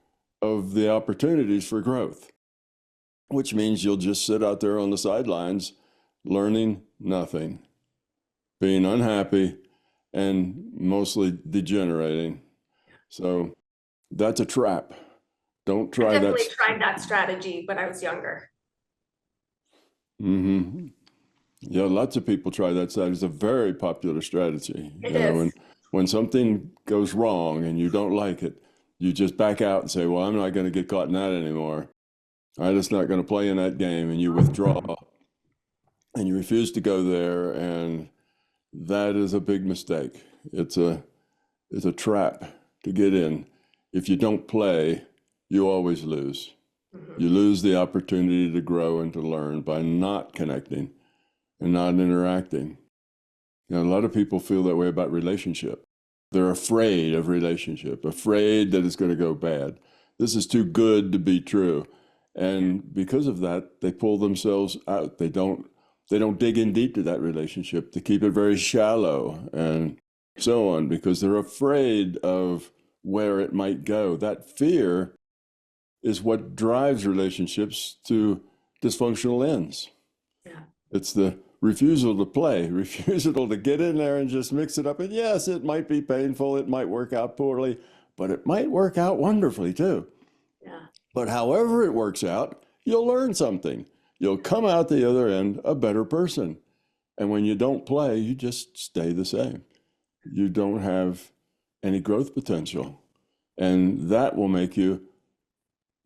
of the opportunities for growth, which means you'll just sit out there on the sidelines, learning nothing, being unhappy, and mostly degenerating. So That's a trap. Don't try I that. definitely tried that strategy when I was younger. Mm-hmm. Yeah, lots of people try that strategy. It's a very popular strategy. It is. When something goes wrong and you don't like it, you just back out and say, well, I'm not going to get caught in that anymore. I'm just not going to play in that game. And you withdraw and you refuse to go there. And that is a big mistake. It's a trap to get in. If you don't play, you always lose. Mm-hmm. You lose the opportunity to grow and to learn by not connecting and not interacting. You know, a lot of people feel that way about relationship. They're afraid of relationship, afraid that it's going to go bad. This is too good to be true. And because of that, they pull themselves out. They don't dig in deep to that relationship. They keep it very shallow and so on because they're afraid of where it might go. That fear is what drives relationships to dysfunctional ends. Yeah. It's the refusal to play, refusal to get in there and just mix it up. And yes, it might be painful. It might work out poorly, but it might work out wonderfully too. Yeah. But however it works out, you'll learn something. You'll come out the other end a better person. And when you don't play, you just stay the same. You don't have any growth potential. And that will make you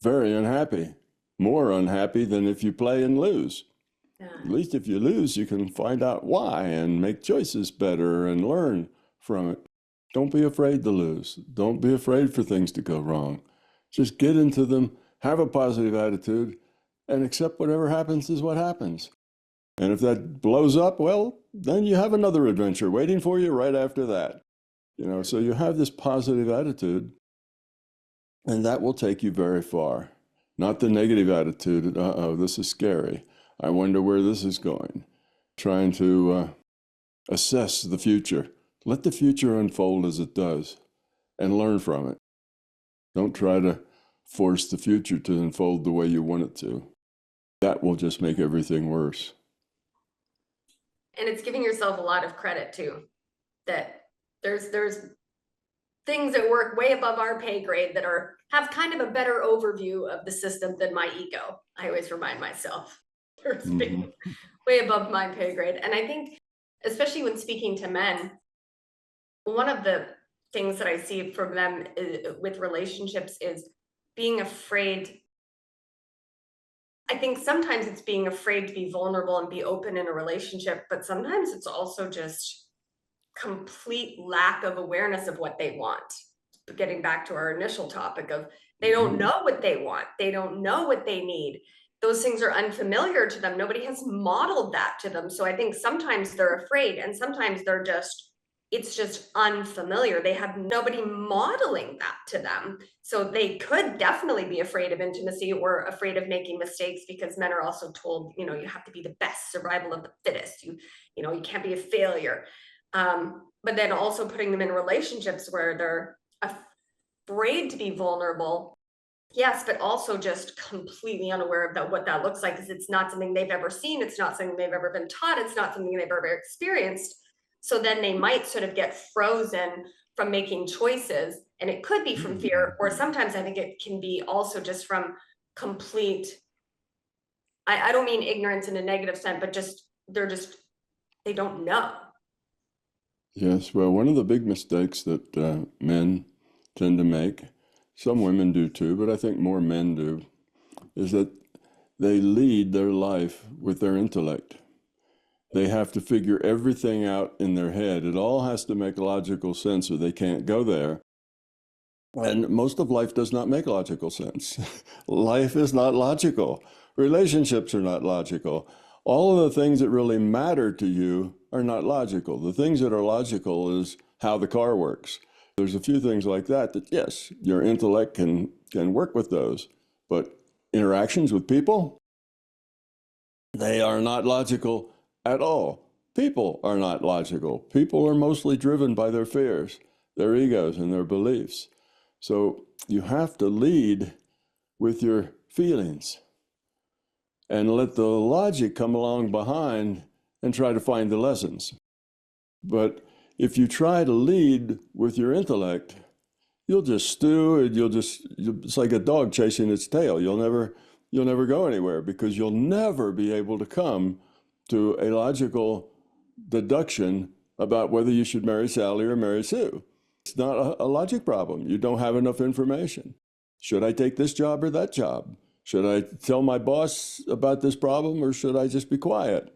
very unhappy, more unhappy than if you play and lose. Yeah. At least if you lose, you can find out why and make choices better and learn from it. Don't be afraid to lose. Don't be afraid for things to go wrong. Just get into them, have a positive attitude, and accept whatever happens is what happens. And if that blows up, well, then you have another adventure waiting for you right after that. You know, so you have this positive attitude, and that will take you very far. Not the negative attitude, this is scary. I wonder where this is going. Trying to assess the future. Let the future unfold as it does and learn from it. Don't try to force the future to unfold the way you want it to. That will just make everything worse. And it's giving yourself a lot of credit too, that there's things that work way above our pay grade that have kind of a better overview of the system than my ego. I always remind myself there's being way above my pay grade. And I think, especially when speaking to men, one of the things that I see from them with relationships is being afraid. I think sometimes it's being afraid to be vulnerable and be open in a relationship, but sometimes it's also just complete lack of awareness of what they want. Getting back to our initial topic of they don't know what they want. They don't know what they need. Those things are unfamiliar to them. Nobody has modeled that to them. So I think sometimes they're afraid and sometimes it's just unfamiliar. They have nobody modeling that to them. So they could definitely be afraid of intimacy or afraid of making mistakes because men are also told, you have to be the best, survival of the fittest. You can't be a failure. But then also putting them in relationships where they're afraid to be vulnerable. Yes, but also just completely unaware of what that looks like because it's not something they've ever seen. It's not something they've ever been taught. It's not something they've ever experienced. So then they might sort of get frozen from making choices. And it could be from fear, or sometimes I think it can be also just from complete, I don't mean ignorance in a negative sense, but they don't know. Yes, well, one of the big mistakes that men tend to make, some women do too, but I think more men do, is that they lead their life with their intellect. They have to figure everything out in their head. It all has to make logical sense or they can't go there. And most of life does not make logical sense. Life is not logical. Relationships are not logical. All of the things that really matter to you are not logical. The things that are logical is how the car works. There's a few things like that yes, your intellect can work with those. But interactions with people, they are not logical at all. People are not logical. People are mostly driven by their fears, their egos, and their beliefs. So you have to lead with your feelings and let the logic come along behind and try to find the lessons. But if you try to lead with your intellect, you'll just stew and it's like a dog chasing its tail. You'll never go anywhere because you'll never be able to come to a logical deduction about whether you should marry Sally or marry Sue. It's not a logic problem. You don't have enough information. Should I take this job or that job? Should I tell my boss about this problem or should I just be quiet?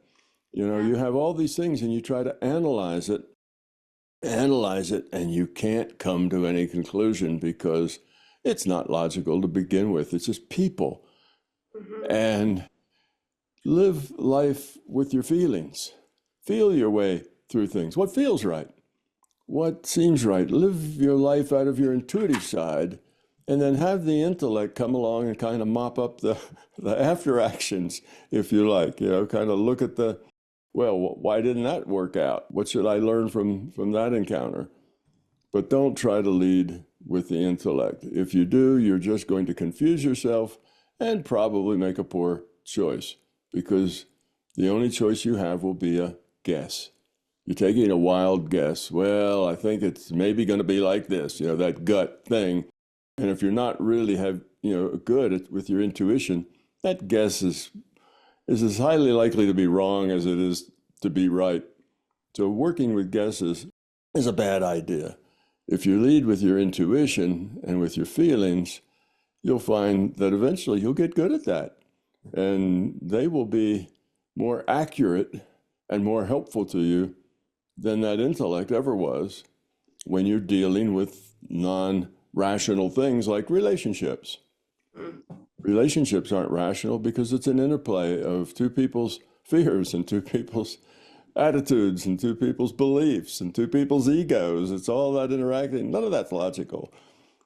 You know, you have all these things and you try to analyze it, and you can't come to any conclusion because it's not logical to begin with. It's just people. And live life with your feelings. Feel your way through things. What feels right? What seems right? Live your life out of your intuitive side, and then have the intellect come along and kind of mop up the after actions, if you like. You know, kind of look at well, why didn't that work out? What should I learn from that encounter? But don't try to lead with the intellect. If you do, you're just going to confuse yourself and probably make a poor choice, because the only choice you have will be a guess. You're taking a wild guess. Well, I think it's maybe going to be like this, you know, that gut thing. And if you're not really good with your intuition, that guess is as highly likely to be wrong as it is to be right. So working with guesses is a bad idea. If you lead with your intuition and with your feelings, you'll find that eventually you'll get good at that. And they will be more accurate and more helpful to you than that intellect ever was when you're dealing with non-rational things like relationships. Relationships aren't rational because it's an interplay of two people's fears and two people's attitudes and two people's beliefs and two people's egos. It's all that interacting. None of that's logical,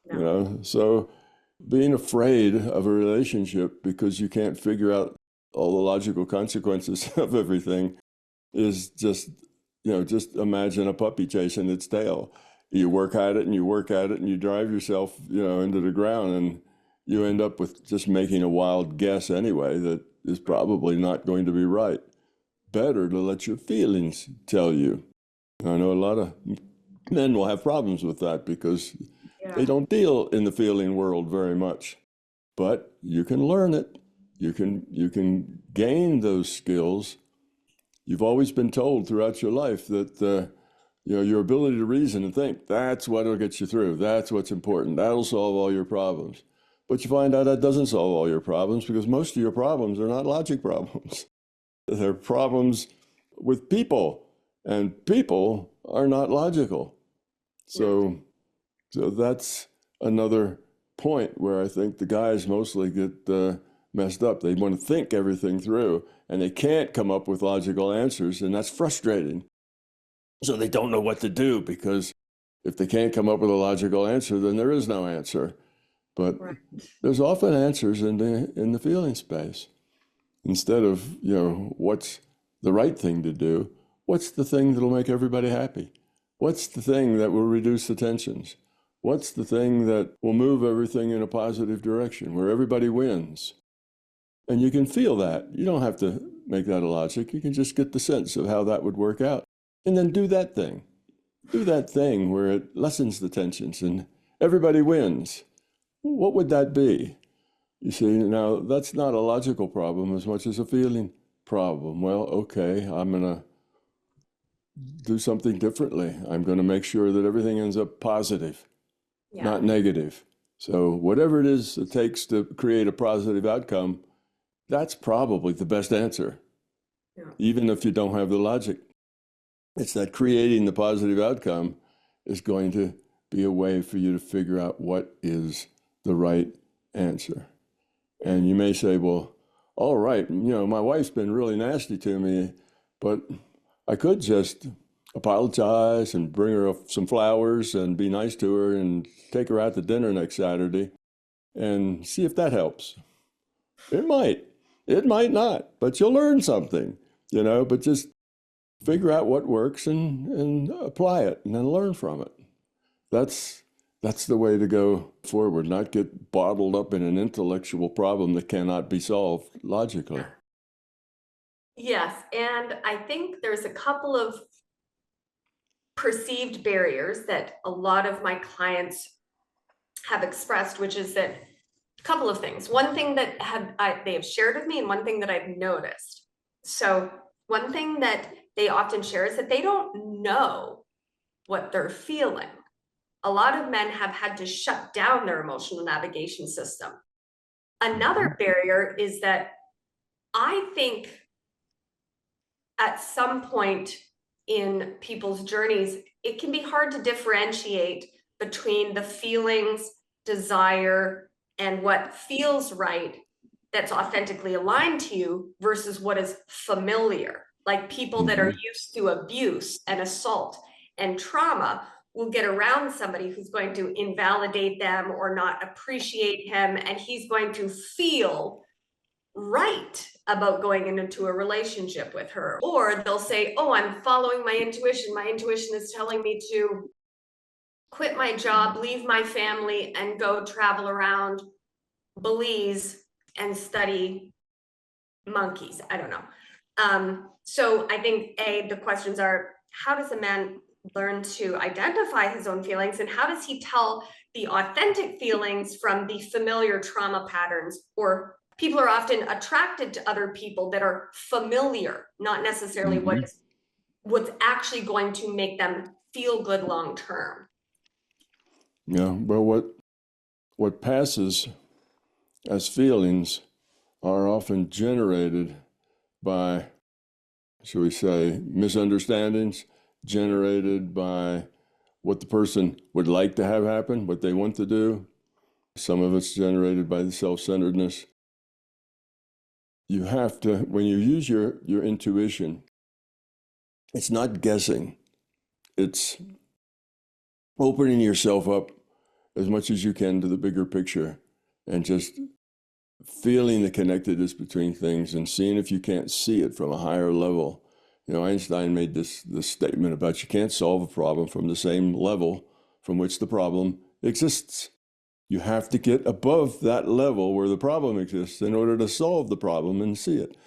you know. So being afraid of a relationship because you can't figure out all the logical consequences of everything is just, just imagine a puppy chasing its tail. You work at it and you work at it and you drive yourself, into the ground, and you end up with just making a wild guess anyway that is probably not going to be right. Better to let your feelings tell you. I know a lot of men will have problems with that because they don't deal in the feeling world very much. But you can learn it. You can gain those skills. You've always been told throughout your life that your ability to reason and think, that's what'll get you through. That's what's important. That'll solve all your problems. But you find out that doesn't solve all your problems because most of your problems are not logic problems. They're problems with people, and people are not logical. So that's another point where I think the guys mostly get messed up. They want to think everything through, and they can't come up with logical answers, and that's frustrating. So they don't know what to do, because if they can't come up with a logical answer, then there is no answer. But there's often answers in the feeling space. Instead of, what's the right thing to do, what's the thing that'll make everybody happy? What's the thing that will reduce the tensions? What's the thing that will move everything in a positive direction where everybody wins? And you can feel that. You don't have to make that a logic. You can just get the sense of how that would work out. And then do that thing. Do that thing where it lessens the tensions and everybody wins. What would that be? You see, now that's not a logical problem as much as a feeling problem. Well, okay, I'm going to do something differently. I'm going to make sure that everything ends up positive, not negative. So whatever it is it takes to create a positive outcome, that's probably the best answer, even if you don't have the logic. It's that creating the positive outcome is going to be a way for you to figure out what is the right answer. And you may say, well, all right, my wife's been really nasty to me, but I could just apologize and bring her some flowers and be nice to her and take her out to dinner next Saturday and see if that helps. It might not, but you'll learn something, but just figure out what works and apply it and then learn from it. That's the way to go forward, not get bottled up in an intellectual problem that cannot be solved logically. Yes, and I think there's a couple of perceived barriers that a lot of my clients have expressed, which is that a couple of things. One thing that they have shared with me, and one thing that I've noticed. So one thing that they often share is that they don't know what they're feeling. A lot of men have had to shut down their emotional navigation system. Another barrier is that I think at some point in people's journeys, it can be hard to differentiate between the feelings, desire, and what feels right that's authentically aligned to you versus what is familiar. Like people that are used to abuse and assault and trauma will get around somebody who's going to invalidate them or not appreciate him, and he's going to feel right about going into a relationship with her. Or they'll say, oh, I'm following my intuition. My intuition is telling me to quit my job, leave my family, and go travel around Belize and study monkeys. I don't know. So I think the questions are, how does a man learn to identify his own feelings, and how does he tell the authentic feelings from the familiar trauma patterns? Or people are often attracted to other people that are familiar, not necessarily what's actually going to make them feel good long term. Yeah, but what passes as feelings are often generated by, shall we say, misunderstandings, generated by what the person would like to have happen, what they want to do. Some of it's generated by the self-centeredness. You have to, when you use your intuition, it's not guessing. It's opening yourself up as much as you can to the bigger picture and just feeling the connectedness between things and seeing if you can't see it from a higher level. You know, Einstein made this statement about you can't solve a problem from the same level from which the problem exists. You have to get above that level where the problem exists in order to solve the problem and see it.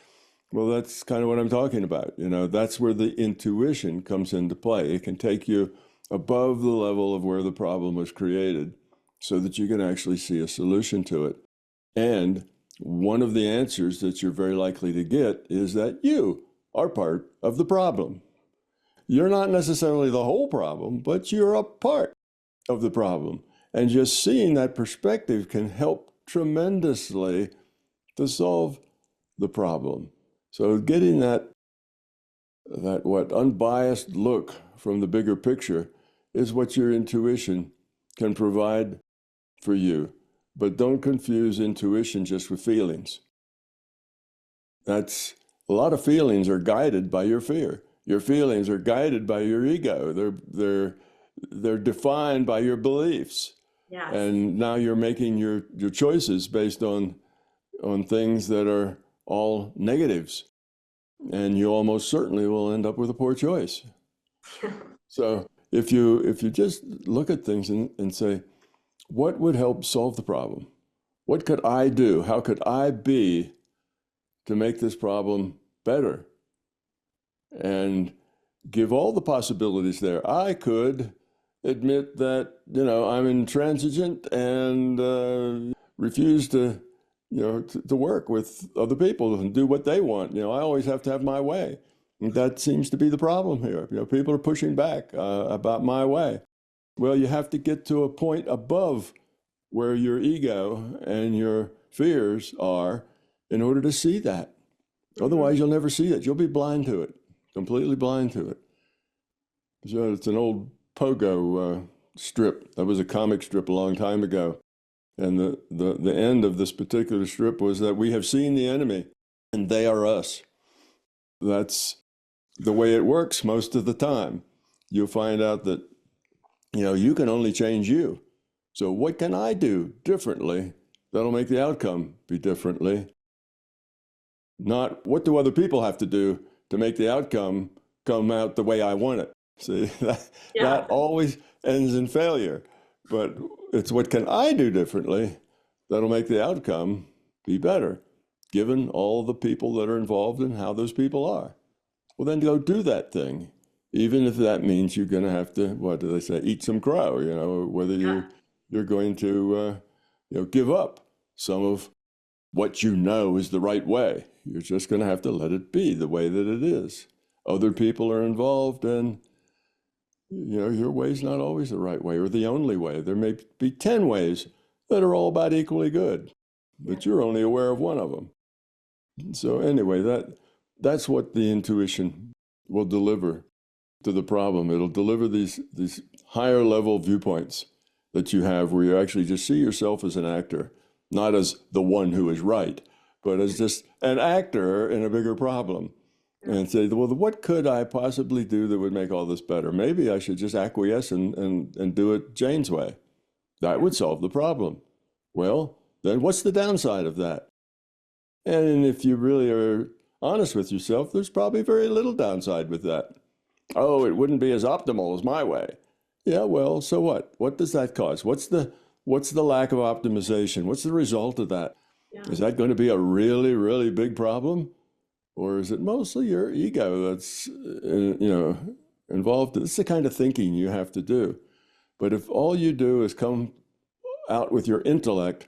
Well, that's kind of what I'm talking about. You know, that's where the intuition comes into play. It can take you above the level of where the problem was created so that you can actually see a solution to it. And one of the answers that you're very likely to get is that you are part of the problem. You're not necessarily the whole problem, but you're a part of the problem. And just seeing that perspective can help tremendously to solve the problem. So getting that what unbiased look from the bigger picture is what your intuition can provide for you. But don't confuse intuition just with feelings. That's a lot of feelings are guided by your fear. Your feelings are guided by your ego. They're defined by your beliefs. Yes. And now you're making your choices based on things that are all negatives. And you almost certainly will end up with a poor choice. So if you just look at things and say, what would help solve the problem? What could I do? How could I be to make this problem better? And give all the possibilities there. I could admit that, you know, I'm intransigent and refuse to, you know, to work with other people and do what they want. You know, I always have to have my way. And that seems to be the problem here. You know, people are pushing back about my way. Well, you have to get to a point above where your ego and your fears are in order to see that. Otherwise, you'll never see it. You'll be blind to it, completely blind to it. So it's an old Pogo strip. That was a comic strip a long time ago. And the end of this particular strip was that we have seen the enemy and they are us. That's the way it works most of the time. You'll find out that, you know, you can only change you. So what can I do differently that'll make the outcome be differently? Not what do other people have to do to make the outcome come out the way I want it. See, that always ends in failure. But it's what can I do differently that'll make the outcome be better, given all the people that are involved and how those people are. Well, then go do that thing, even if that means you're going to have to, what do they say, eat some crow, you know, whether you you're going to give up some of what you know is the right way. You're just going to have to let it be the way that it is. Other people are involved, and your way's not always the right way or the only way. There may be 10 ways that are all about equally good, but you're only aware of one of them. So anyway, that's what the intuition will deliver to the problem. It'll deliver these higher level viewpoints that you have, where you actually just see yourself as an actor, not as the one who is right, but as just an actor in a bigger problem. And say, well, what could I possibly do that would make all this better? Maybe I should just acquiesce and do it Jane's way. That would solve the problem. Well, then what's the downside of that? And if you really are honest with yourself, there's probably very little downside with that. Oh, it wouldn't be as optimal as my way. Yeah, well, so what? What does that cause? What's the lack of optimization? What's the result of that? Yeah. Is that going to be a really, really big problem? Or is it mostly your ego that's, involved? It's the kind of thinking you have to do. But if all you do is come out with your intellect,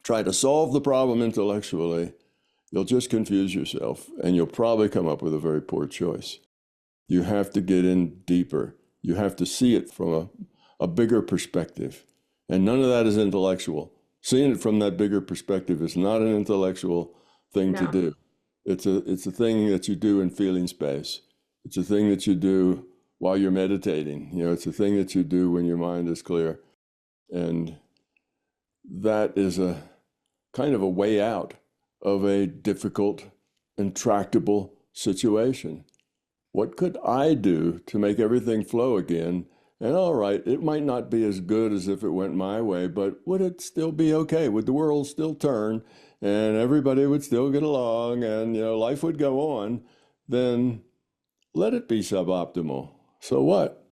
try to solve the problem intellectually, you'll just confuse yourself, and you'll probably come up with a very poor choice. You have to get in deeper. You have to see it from a bigger perspective. And none of that is intellectual. Seeing it from that bigger perspective is not an intellectual thing to do. It's a thing that you do in feeling space. It's a thing that you do while you're meditating. It's a thing that you do when your mind is clear. And that is a kind of a way out of a difficult, intractable situation. What could I do to make everything flow again? And all right, it might not be as good as if it went my way, but would it still be okay? Would the world still turn? And everybody would still get along, and life would go on? Then let it be suboptimal. So what?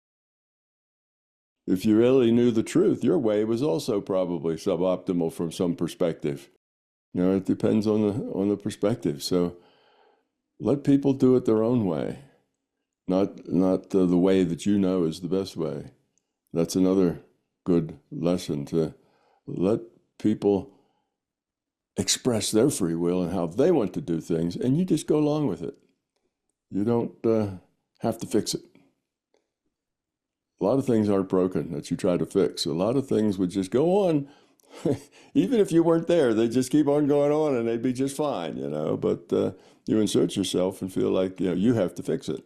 If you really knew the truth, your way was also probably suboptimal from some perspective. It depends on the perspective. So let people do it their own way, not the way that you know is the best way. That's another good lesson, to let people express their free will and how they want to do things, and you just go along with it. You don't have to fix it. A lot of things aren't broken that you try to fix. A lot of things would just go on. Even if you weren't there, they'd just keep on going on, and they'd be just fine, But you insert yourself and feel like, you have to fix it.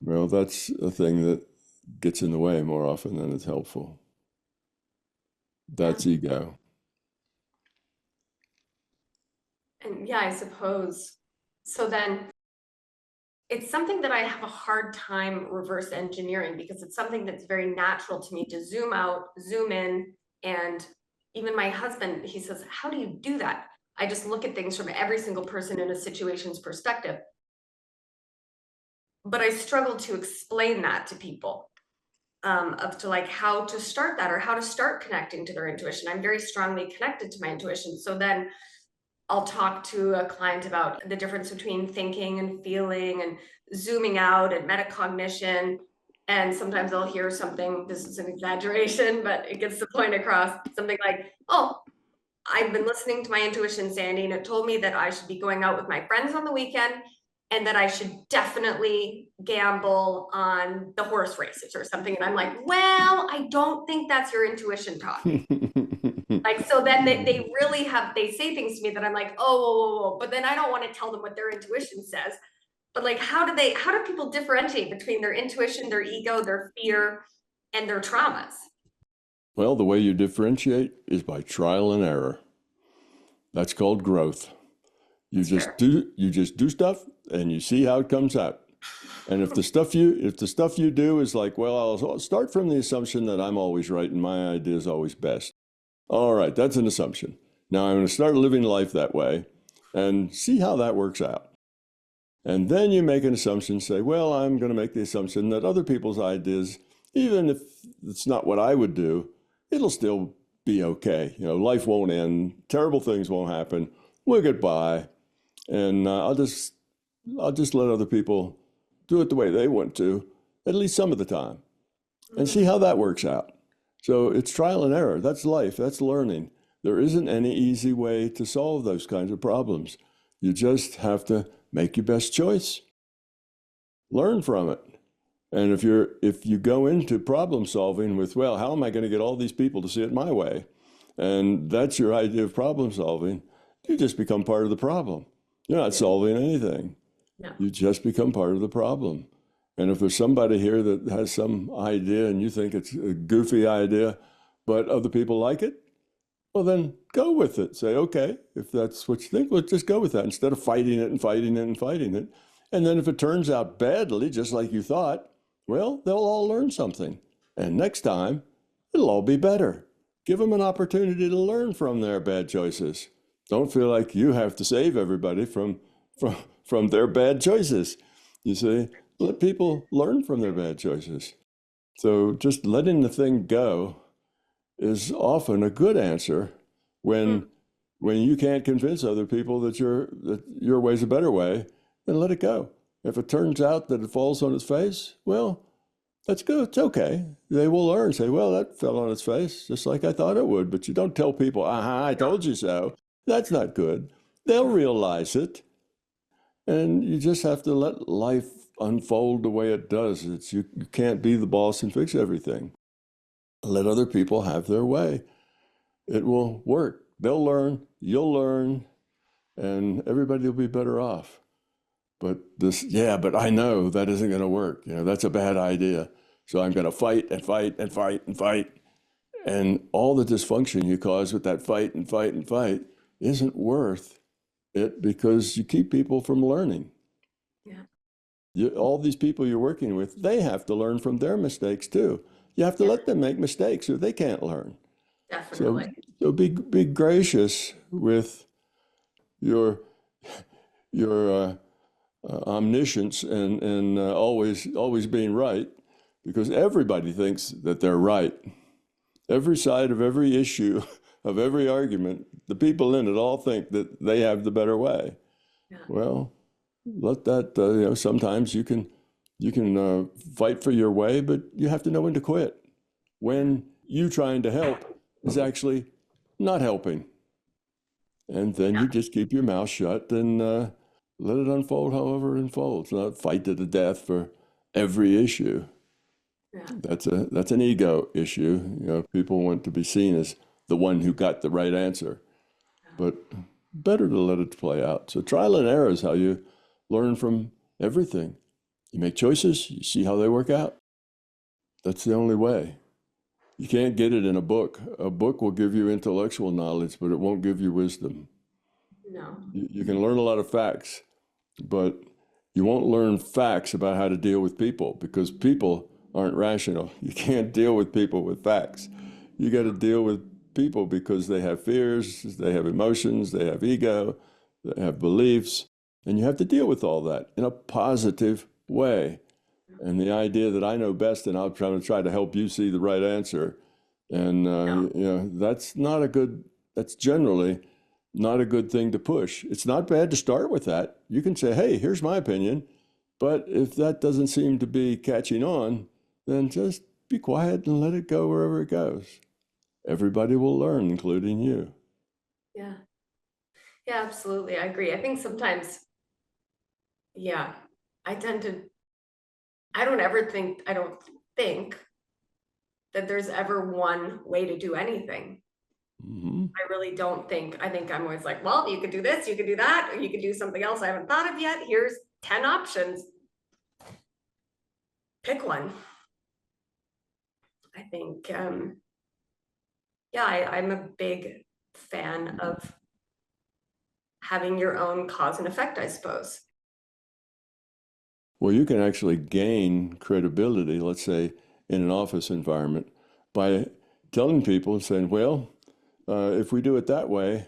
Well, that's a thing that gets in the way more often than it's helpful. That's ego. And yeah, I suppose. So then it's something that I have a hard time reverse engineering, because it's something that's very natural to me to zoom out, zoom in. And even my husband, he says, how do you do that? I just look at things from every single person in a situation's perspective. But I struggle to explain that to people, of to like how to start that, or how to start connecting to their intuition. I'm very strongly connected to my intuition. So then I'll talk to a client about the difference between thinking and feeling and zooming out and metacognition. And sometimes I'll hear something, this is an exaggeration, but it gets the point across, something like, oh, I've been listening to my intuition, Sandy, and it told me that I should be going out with my friends on the weekend, and that I should definitely gamble on the horse races or something. And I'm like, well, I don't think that's your intuition talking. Like, so then they really they say things to me that I'm like, oh, but then I don't want to tell them what their intuition says. But like, how do people differentiate between their intuition, their ego, their fear, and their traumas? Well, the way you differentiate is by trial and error. That's called growth. You just do stuff, and you see how it comes out. And if the stuff you do is like, well, I'll start from the assumption that I'm always right and my idea is always best. All right, that's an assumption. Now I'm going to start living life that way and see how that works out. And then you make an assumption, say, well, I'm going to make the assumption that other people's ideas, even if it's not what I would do, it'll still be okay. Life won't end. Terrible things won't happen. We'll get by. And I'll just let other people do it the way they want to, at least some of the time, and see how that works out. So it's trial and error. That's life. That's learning. There isn't any easy way to solve those kinds of problems. You just have to make your best choice. Learn from it. And if you go into problem solving with, well, how am I going to get all these people to see it my way? And that's your idea of problem solving, you just become part of the problem. You're not solving anything. No. You just become part of the problem. And if there's somebody here that has some idea and you think it's a goofy idea, but other people like it, well, then go with it. Say, okay, if that's what you think, well, just go with that instead of fighting it and fighting it and fighting it. And then if it turns out badly, just like you thought, well, they'll all learn something. And next time, it'll all be better. Give them an opportunity to learn from their bad choices. Don't feel like you have to save everybody from their bad choices. You see, let people learn from their bad choices. So just letting the thing go is often a good answer when you can't convince other people that your way's a better way, then let it go. If it turns out that it falls on its face, well, that's good. It's okay. They will learn. Say, well, that fell on its face just like I thought it would. But you don't tell people, I told you so. That's not good. They'll realize it. And you just have to let life unfold the way it does. You can't be the boss and fix everything. Let other people have their way. It will work. They'll learn, you'll learn, and everybody will be better off. But but I know that isn't going to work. That's a bad idea. So I'm going to fight and fight and fight and fight. And all the dysfunction you cause with that fight and fight and fight isn't worth it because you keep people from learning. Yeah. All these people you're working with, they have to learn from their mistakes too. You have to let them make mistakes or they can't learn. Definitely. So be gracious with your omniscience and always being right, because everybody thinks that they're right. Every side of every issue, of every argument, the people in it all think that they have the better way. Yeah. Well, let that, sometimes you can fight for your way, but you have to know when to quit. When you trying to help is actually not helping. And then you just keep your mouth shut and let it unfold however it unfolds. Not fight to the death for every issue. Yeah. That's an ego issue. People want to be seen as the one who got the right answer. But better to let it play out. So trial and error is how you learn from everything. You make choices, you see how they work out. That's the only way. You can't get it in a book. A book will give you intellectual knowledge, but it won't give you wisdom. No. You can learn a lot of facts, but you won't learn facts about how to deal with people because people aren't rational. You can't deal with people with facts. You got to deal with people because they have fears, they have emotions, they have ego, they have beliefs, and you have to deal with all that in a positive way. And the idea that I know best and I'm trying to try to help you see the right answer, and that's generally not a good thing to push. It's not bad to start with that. You can say, hey, here's my opinion, but if that doesn't seem to be catching on, then just be quiet and let it go wherever it goes. Everybody will learn, including you. Yeah. Yeah, absolutely. I agree. I think sometimes, I don't think that there's ever one way to do anything. Mm-hmm. I really don't think. I think I'm always like, well, you could do this, you could do that, or you could do something else I haven't thought of yet. Here's 10 options. Pick one. I think, I'm a big fan of having your own cause and effect, I suppose. Well, you can actually gain credibility, let's say, in an office environment by telling people and saying, well, if we do it that way,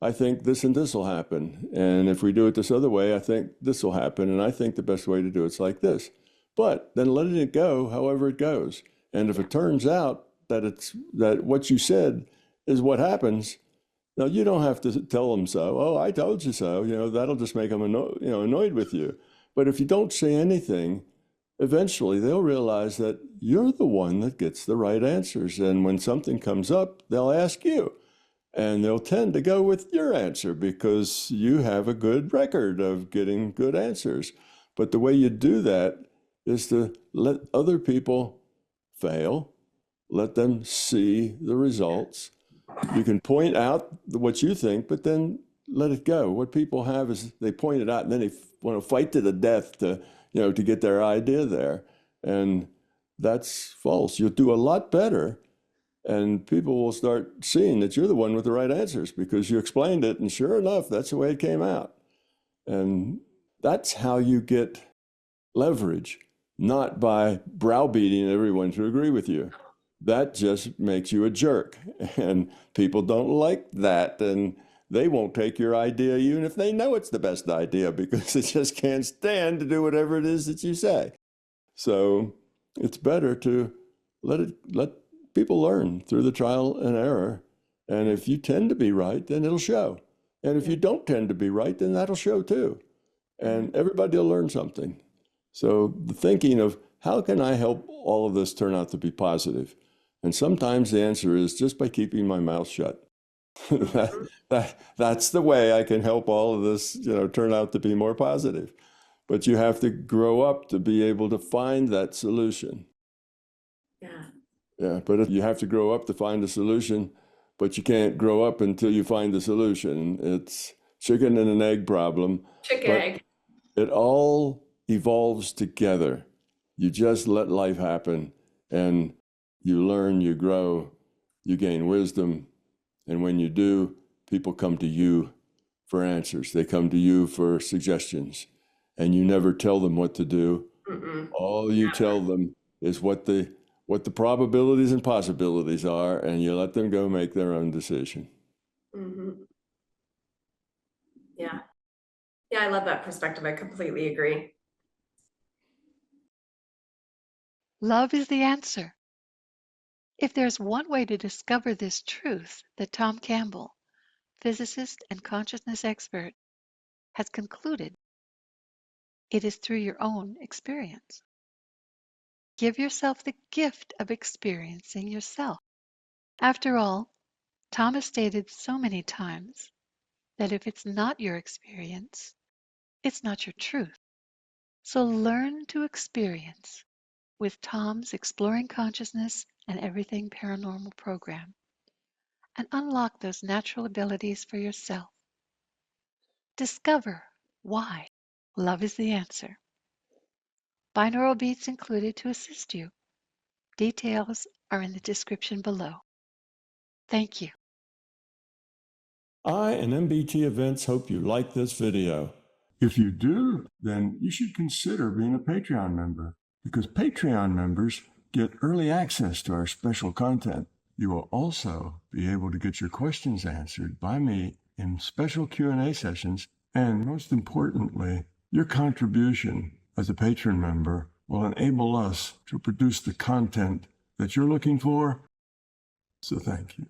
I think this and this will happen. And if we do it this other way, I think this will happen. And I think the best way to do it's like this. But then letting it go however it goes. And if it turns out that what you said is what happens, now you don't have to tell them so. Oh, I told you so. That'll just make them annoyed with you. But if you don't say anything, eventually they'll realize that you're the one that gets the right answers. And when something comes up, they'll ask you. And they'll tend to go with your answer because you have a good record of getting good answers. But the way you do that is to let other people fail, let them see the results. You can point out what you think, but then let it go. What people have is they point it out and then they want to fight to the death to get their idea there. And that's false. You'll do a lot better. And people will start seeing that you're the one with the right answers because you explained it. And sure enough, that's the way it came out. And that's how you get leverage, not by browbeating everyone to agree with you. That just makes you a jerk. And people don't like that. And they won't take your idea even if they know it's the best idea because they just can't stand to do whatever it is that you say. So it's better to let people learn through the trial and error. And if you tend to be right, then it'll show. And if you don't tend to be right, then that'll show too. And everybody will learn something. So the thinking of how can I help all of this turn out to be positive? And sometimes the answer is just by keeping my mouth shut. That's the way I can help all of this, turn out to be more positive. But you have to grow up to be able to find that solution. Yeah, but you have to grow up to find a solution, but you can't grow up until you find the solution. It's chicken and an egg problem. Egg. It all evolves together. You just let life happen and you learn, you grow, you gain wisdom. And when you do, people come to you for answers. They come to you for suggestions. And you never tell them what to do. All you tell them is what the probabilities and possibilities are, and you let them go make their own decision. Yeah, I love that perspective. I completely agree. Love is the answer. If there's one way to discover this truth that Tom Campbell, physicist and consciousness expert, has concluded, it is through your own experience. Give yourself the gift of experiencing yourself. After all, Tom has stated so many times that if it's not your experience, it's not your truth. So learn to experience with Tom's Exploring Consciousness and Everything Paranormal program and unlock those natural abilities for yourself. Discover why love is the answer. Binaural beats included to assist you. Details are in the description below. Thank you. I and MBT Events hope you like this video. If you do, then you should consider being a Patreon member because Patreon members get early access to our special content. You will also be able to get your questions answered by me in special Q&A sessions. And most importantly, your contribution as a patron member will enable us to produce the content that you're looking for. So thank you.